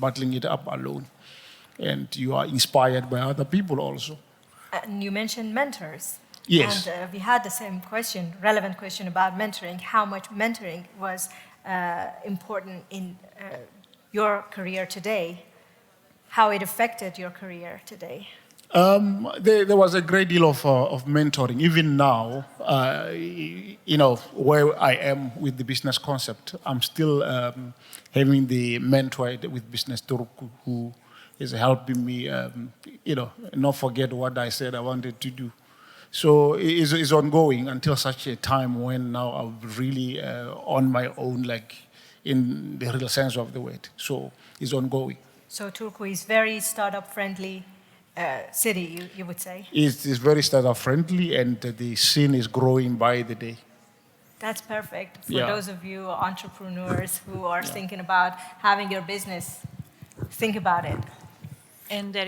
battling it up alone, and you are inspired by other people also. And you mentioned mentors. Yes. And we had the same question, relevant question about mentoring. How much mentoring was important in your career today? How it affected your career today? There was a great deal of mentoring. Even now, where I am with the business concept, I'm still having the mentor with Business Turku, who is helping me, not forget what I said I wanted to do. So it's ongoing until such a time when now I'm really on my own, like in the real sense of the word. So it's ongoing. So Turku is very startup-friendly city, you would say? It's very startup friendly, and the scene is growing by the day. That's perfect for Yeah. those of you entrepreneurs who are thinking about having your business. Think about it. And there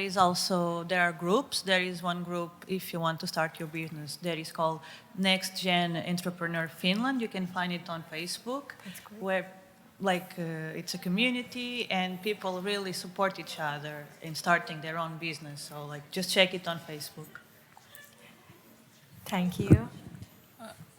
are groups. There is one group, if you want to start your business, that is called Next Gen Entrepreneur Finland. You can find it on Facebook, where it's a community and people really support each other in starting their own business. So just check it on Facebook. Thank you.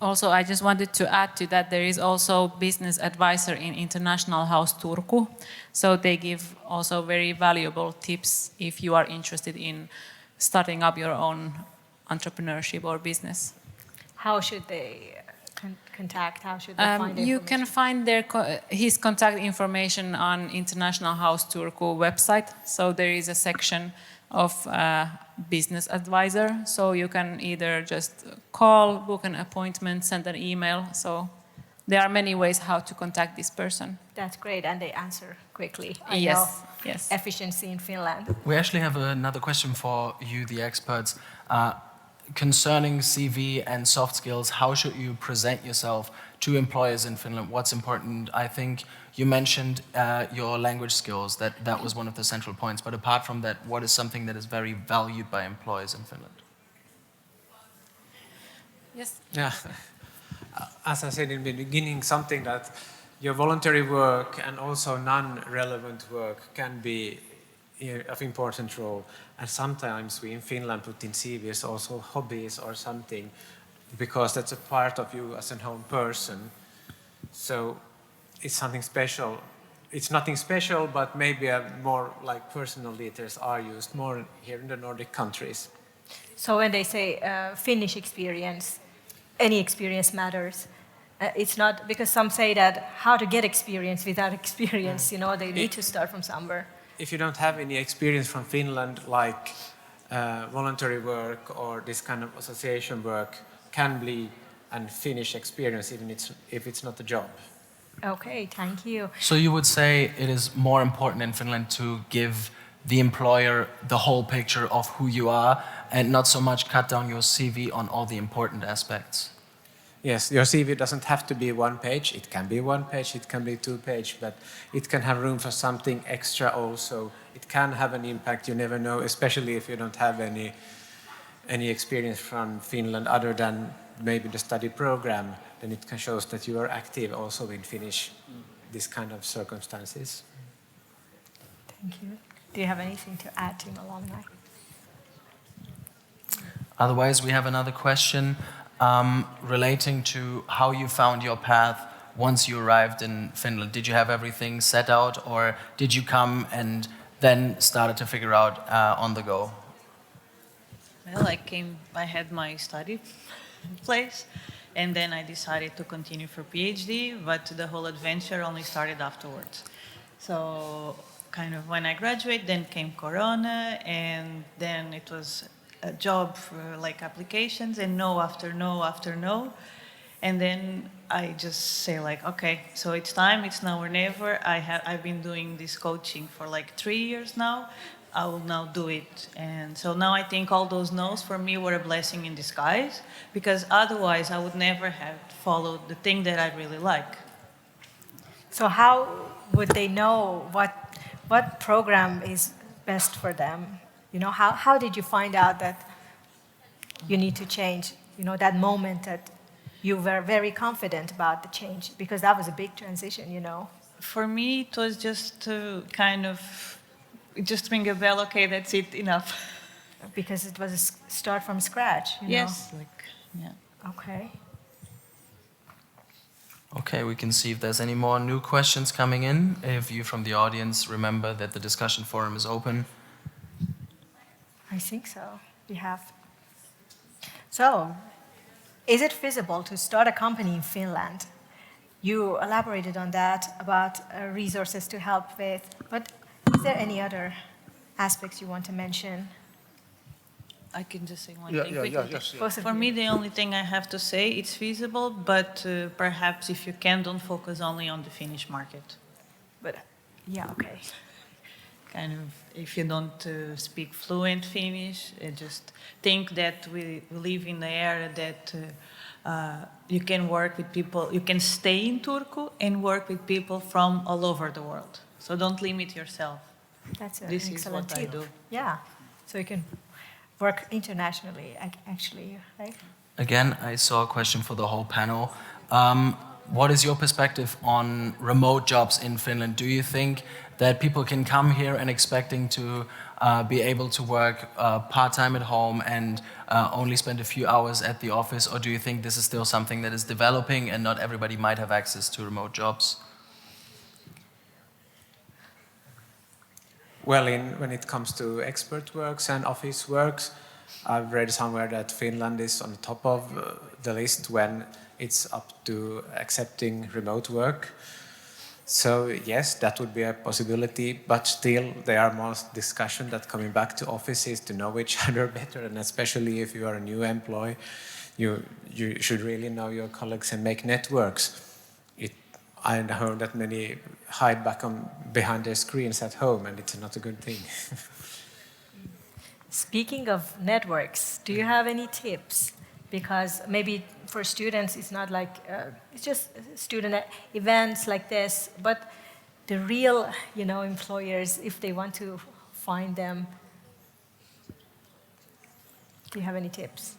Also, I just wanted to add to that, there is also business advisor in International House Turku. So they give also very valuable tips if you are interested in starting up your own entrepreneurship or business. How should they contact? How should they find You can find his contact information on International House Turku website. So there is a section of business advisor. So you can either just call, book an appointment, send an email. So there are many ways how to contact this person. That's great, and they answer quickly. Yes. Efficiency in Finland. We actually have another question for you, the experts. Concerning CV and soft skills, how should you present yourself to employers in Finland? What's important? I think you mentioned your language skills, that was one of the central points. But apart from that, what is something that is very valued by employers in Finland? Yes. Yeah. As I said in the beginning, something that your voluntary work and also non-relevant work can be of important role. And sometimes we in Finland put in CVs also hobbies or something, because that's a part of you as a whole person. So it's something special it's nothing special, but maybe a more like personal details are used more here in the Nordic countries. So when they say Finnish experience, any experience matters. It's not, because some say that how to get experience without experience, you know, they need to start from somewhere. If you don't have any experience from Finland, like voluntary work or this kind of association work can be a Finnish experience, even if it's not a job. Okay, thank you. So you would say it is more important in Finland to give the employer the whole picture of who you are and not so much cut down your CV on all the important aspects? Yes, your CV doesn't have to be one page. It can be one page, it can be 2 page, but it can have room for something extra also. It can have an impact, you never know, especially if you don't have any experience from Finland other than maybe the study program, then it can show that you are active also in Finnish, this kind of circumstances. Thank you. Do you have anything to add, Team Alumni? Otherwise, we have another question relating to how you found your path once you arrived in Finland. Did you have everything set out, or did you come and then started to figure out on the go? Well, I had my study place, and then I decided to continue for PhD, but the whole adventure only started afterwards. So kind of when I graduated, then came Corona, and then it was a job for like applications, and no after no after no. And then I just say like, okay, so it's time, it's now or never. I've been doing this coaching for like 3 years now. I will now do it. And so now I think all those no's for me were a blessing in disguise, because otherwise I would never have followed the thing that I really like. So how would they know what program is best for them? You know, how did you find out that you need to change? You know, that moment that you were very confident about the change, because that was a big transition, you know. For me, it was just to kind of just ring a bell, okay, that's it, enough. Because it was a start from scratch, you Yes, know? like, yeah. Okay. Okay, we can see if there's any more new questions coming in. If you from the audience remember that the discussion forum is open. I think so. We have. So, is it feasible to start a company in Finland? You elaborated on that about resources to help with, but is there any other aspects you want to mention? I can just say one thing quickly. Yes. Both of For you. me, the only thing I have to say, it's feasible, but perhaps if you can, don't focus only on the Finnish market. But yeah, okay. Kind of, if you don't speak fluent Finnish, just think that we live in the area that you can work with people, you can stay in Turku and work with people from all over the world. So don't limit yourself. That's an This is excellent what I tip. do. Yeah, so you can work internationally, actually, right? Again, I saw a question for the whole panel. What is your perspective on remote jobs in Finland? Do you think that people can come here and expecting to be able to work part-time at home and only spend a few hours at the office? Or do you think this is still something that is developing and not everybody might have access to remote jobs? Well, when it comes to expert works and office works, I've read somewhere that Finland is on the top of the list when it's up to accepting remote work. So yes, that would be a possibility, but still there are more discussion that coming back to offices to know each other better, and especially if you are a new employee, you should really know your colleagues and make networks. I heard that many hide behind their screens at home, and it's not a good thing. Speaking of networks, do you have any tips? Because maybe for students, it's not like, it's just student events like this, but the real, employers, if they want to find them, do you have any tips?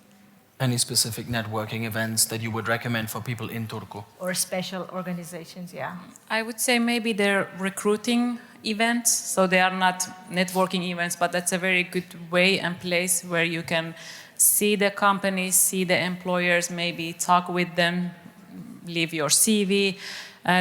Any specific networking events that you would recommend for people in Turku? Or special organizations, yeah. I would say maybe they're recruiting events, so they are not networking events, but that's a very good way and place where you can see the companies, see the employers, maybe talk with them, leave your CV,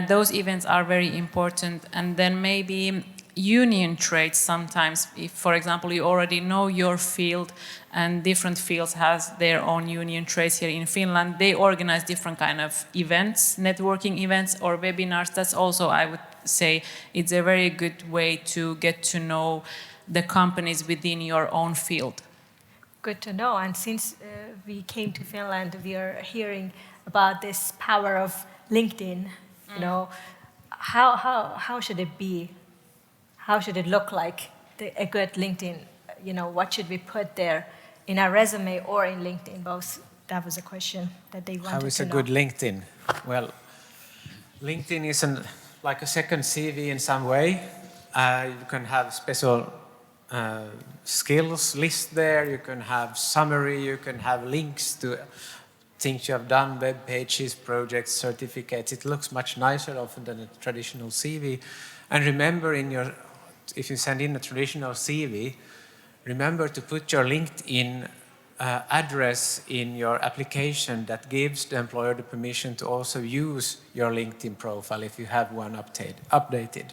Those events are very important. And then maybe union trades sometimes. If, for example, you already know your field and different fields has their own union trades here in Finland, they organize different kind of events, networking events or webinars. That's also, I would say, it's a very good way to get to know the companies within your own field. Good to know. And since we came to Finland, we are hearing about this power of LinkedIn. You know, how should it be? How should it look like, a good LinkedIn? You know, what should we put there in our resume or in LinkedIn? Both. That was a question that they wanted to know. How is a good LinkedIn? Well, LinkedIn is like a second CV in some way. You can have special skills list there. You can have summary. You can have links to things you have done, web pages, projects, certificates. It looks much nicer often than a traditional CV. And remember, if you send in a traditional CV, remember to put your LinkedIn address in your application that gives the employer the permission to also use your LinkedIn profile if you have one updated.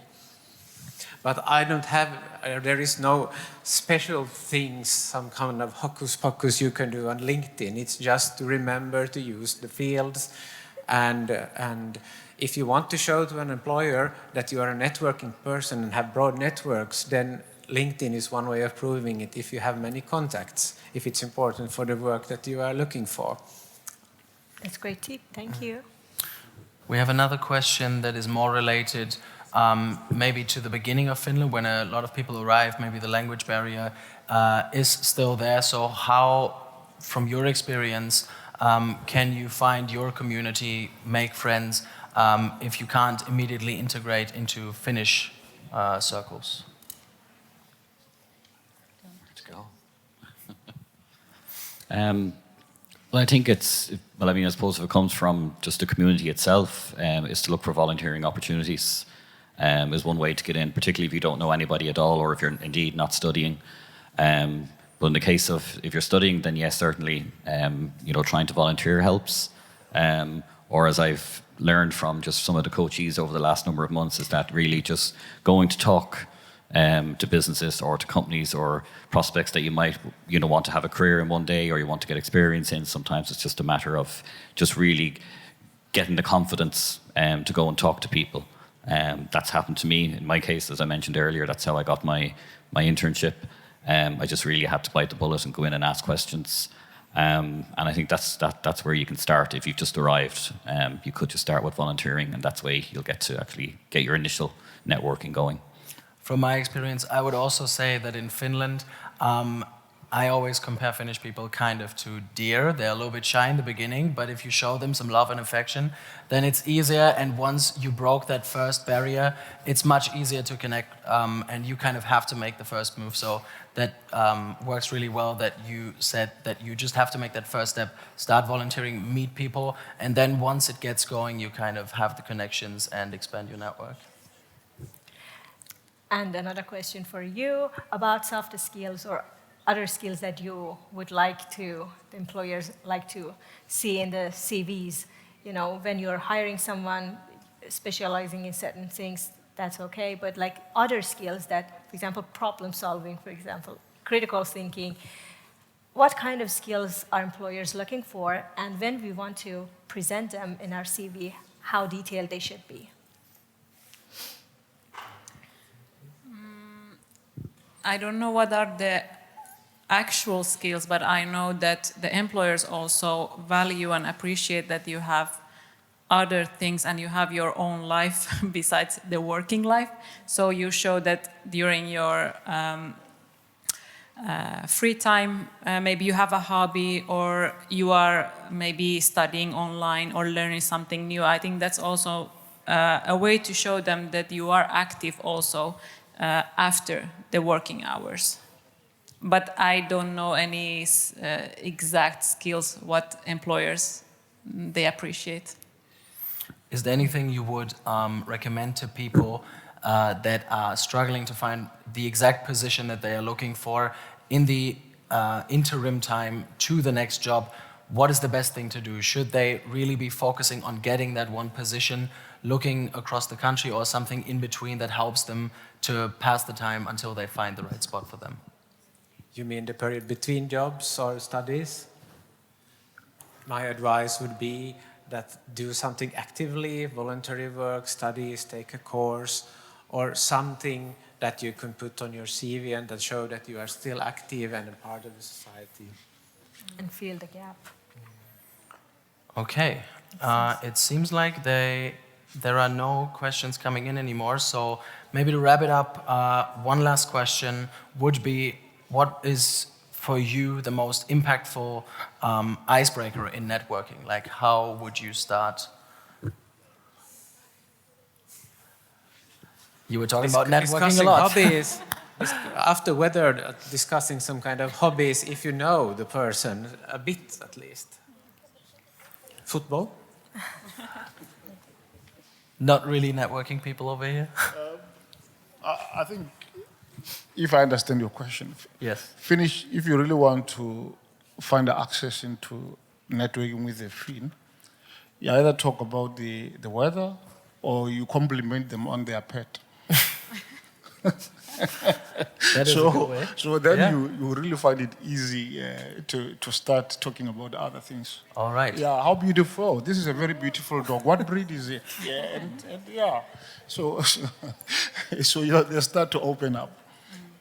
But I don't have, there is no special things, some kind of hocus pocus you can do on LinkedIn. It's just to remember to use the fields. And if you want to show to an employer that you are a networking person and have broad networks, then LinkedIn is one way of proving it if you have many contacts, if it's important for the work that you are looking for. That's a great tip. Thank you. We have another question that is more related maybe to the beginning of Finland, when a lot of people arrive, maybe the language barrier is still there. So how, from your experience, can you find your community, make friends, if you can't immediately integrate into Finnish circles? Let's go. Well, I think I suppose if it comes from just the community itself, is to look for volunteering opportunities. Is one way to get in, particularly if you don't know anybody at all, or if you're indeed not studying. But in the case of if you're studying, then yes, certainly, trying to volunteer helps. Or as I've learned from just some of the coaches over the last number of months, is that really just going to talk to businesses or to companies or prospects that you might want to have a career in one day, or you want to get experience in. Sometimes it's just a matter of just really getting the confidence to go and talk to people. That's happened to me. In my case, as I mentioned earlier, that's how I got my internship. I just really had to bite the bullet and go in and ask questions. And I think that's where you can start. If you've just arrived, you could just start with volunteering, and that's way you'll get to actually get your initial networking going. From my experience, I would also say that in Finland, I always compare Finnish people kind of to deer. They're a little bit shy in the beginning, but if you show them some love and affection, then it's easier. And once you broke that first barrier, it's much easier to connect, and you kind of have to make the first move. So that works really well that you said that you just have to make that first step, start volunteering, meet people, and then once it gets going, you kind of have the connections and expand your network. And another question for you about soft skills or other skills that you would the employers like to see in the CVs. You know, when you're hiring someone specializing in certain things, that's okay, but like other skills that, for example, problem solving, for example, critical thinking, what kind of skills are employers looking for? And when we want to present them in our CV, how detailed they should be? I don't know what are the actual skills, but I know that the employers also value and appreciate that you have other things and you have your own life besides the working life. So you show that during your free time, maybe you have a hobby or you are maybe studying online or learning something new. I think that's also a way to show them that you are active also after the working hours. But I don't know any exact skills what employers they appreciate. Is there anything you would recommend to people that are struggling to find the exact position that they are looking for in the interim time to the next job? What is the best thing to do? Should they really be focusing on getting that one position looking across the country, or something in between that helps them to pass the time until they find the right spot for them? You mean the period between jobs or studies? My advice would be that do something actively, voluntary work, studies, take a course, or something that you can put on your CV and that show that you are still active and a part of the society. And fill the gap. Okay, it seems like there are no questions coming in anymore, so maybe to wrap it up, one last question would be, what is for you the most impactful icebreaker in networking? Like, how would you start? You were talking about networking a lot. Hobbies. After weather, discussing some kind of hobbies, if you know the person a bit at least. Football? Not really networking people over here? I think, if I understand your question, Yes. Finnish, if you really want to find access into networking with a Finn, you either talk about the weather or you compliment them on their pet. That is a good way. So then Yeah. you really find it easy to start talking about other things. All right. Yeah, how beautiful. This is a very beautiful dog. What breed is it? Yeah, and yeah. So they start to open up.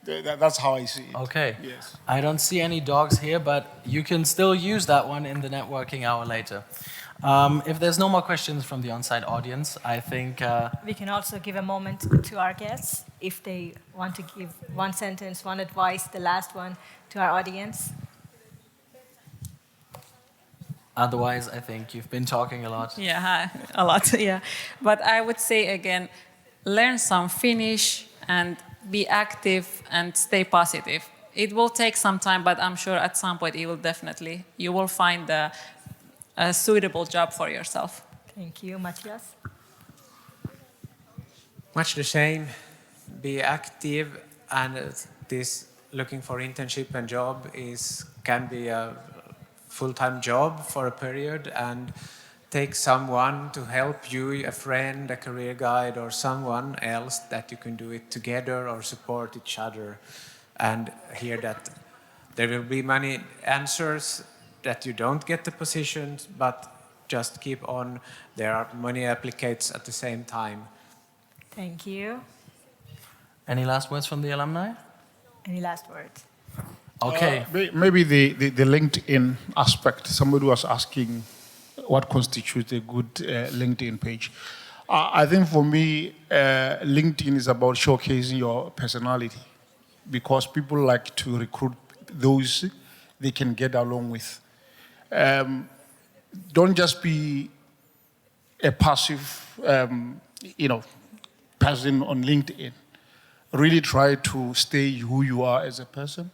That's how I see it. Okay. Yes. I don't see any dogs here, but you can still use that one in the networking hour later. If there's no more questions from the on-site audience, I think... We can also give a moment to our guests if they want to give one sentence, one advice, the last one, to our audience. Otherwise, I think you've been talking a lot. Yeah, a lot, yeah. But I would say again, learn some Finnish and be active and stay positive. It will take some time, but I'm sure at some point you will find a suitable job for yourself. Thank you, Matthias. Much the same. Be active, and this looking for internship and job can be a full-time job for a period, and take someone to help you, a friend, a career guide, or someone else that you can do it together or support each other. And hear that there will be many answers that you don't get the positions, but just keep on. There are many applicants at the same time. Thank you. Any last words from the alumni? Any last words? Okay. Maybe the LinkedIn aspect. Somebody was asking what constitutes a good LinkedIn page. I think for me, LinkedIn is about showcasing your personality, because people like to recruit those they can get along with. Don't just be a passive, person on LinkedIn. Really try to stay who you are as a person,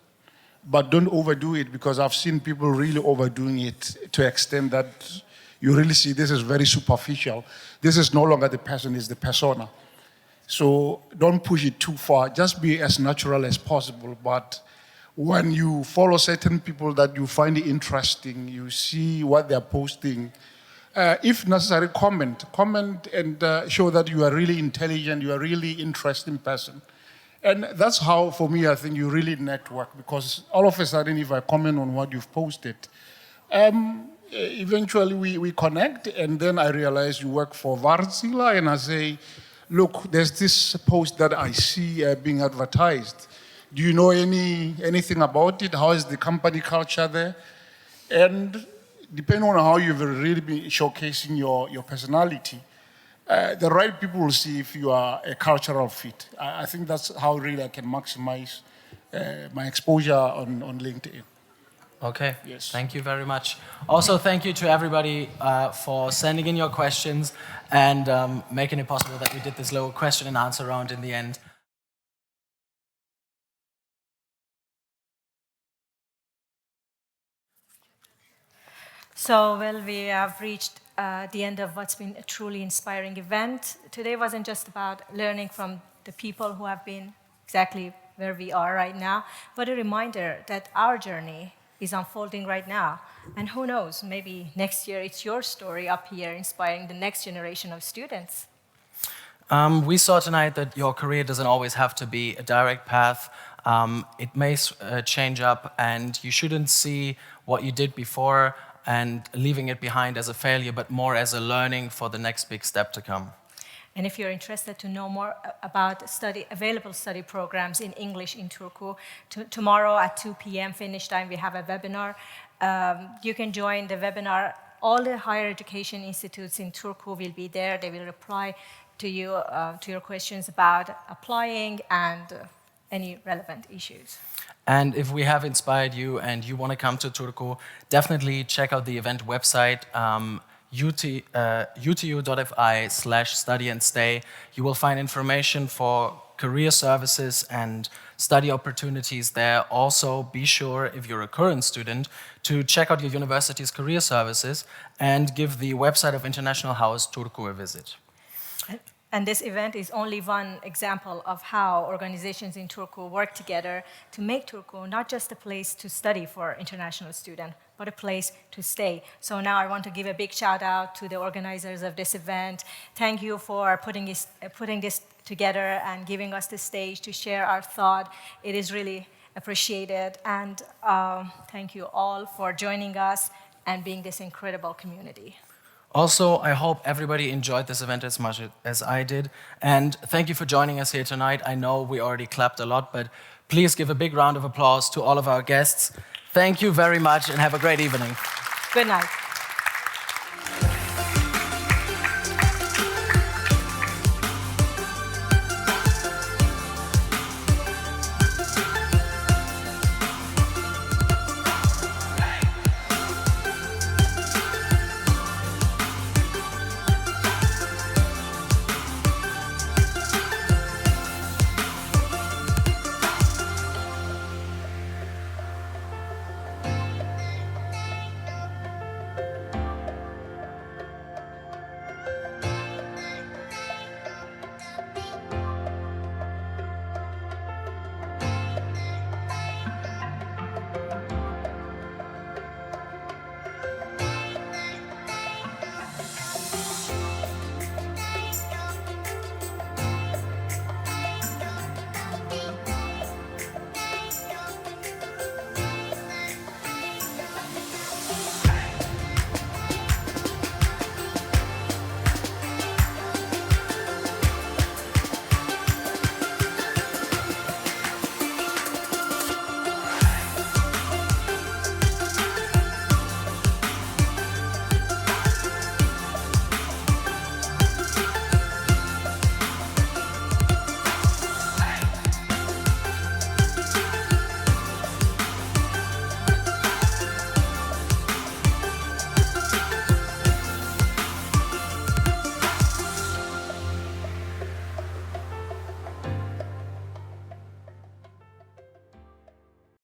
but don't overdo it, because I've seen people really overdoing it to extent that you really see this is very superficial. This is no longer the person, it's the persona. So don't push it too far. Just be as natural as possible. But when you follow certain people that you find interesting, you see what they're posting, if necessary, comment and show that you are really intelligent, you are really interesting person. And that's how, for me, I think you really network, because all of a sudden, if I comment on what you've posted, eventually we connect, and then I realize you work for Wärtsilä, and I say, look, there's this post that I see being advertised. Do you know anything about it? How is the company culture there? And depending on how you've really been showcasing your personality, the right people will see if you are a cultural fit. I think that's how really I can maximize my exposure on LinkedIn. Okay, Yes. Thank you very much. Also, thank you to everybody for sending in your questions and making it possible that we did this little question and answer round in the end. So, well, we have reached the end of what's been a truly inspiring event. Today wasn't just about learning from the people who have been exactly where we are right now, but a reminder that our journey is unfolding right now. And who knows, maybe next year it's your story up here inspiring the next generation of students. We saw tonight that your career doesn't always have to be a direct path. It may change up, and you shouldn't see what you did before and leaving it behind as a failure, but more as a learning for the next big step to come. And if you're interested to know more about available study programs in English in Turku, tomorrow at 2 p.m. Finnish time, we have a webinar. You can join the webinar. All the higher education institutes in Turku will be there. They will reply to you, to your questions about applying and any relevant issues. And if we have inspired you and you want to come to Turku, definitely check out the event website, utu.fi/study and stay. You will find information for career services and study opportunities there. Also, be sure, if you're a current student, to check out your university's career services and give the website of International House Turku a visit. And this event is only one example of how organizations in Turku work together to make Turku not just a place to study for international students, but a place to stay. So now I want to give a big shout out to the organizers of this event. Thank you for putting this together and giving us the stage to share our thought. It is really appreciated. And thank you all for joining us and being this incredible community. Also, I hope everybody enjoyed this event as much as I did. And thank you for joining us here tonight. I know we already clapped a lot, but please give a big round of applause to all of our guests. Thank you very much and have a great evening. Good night.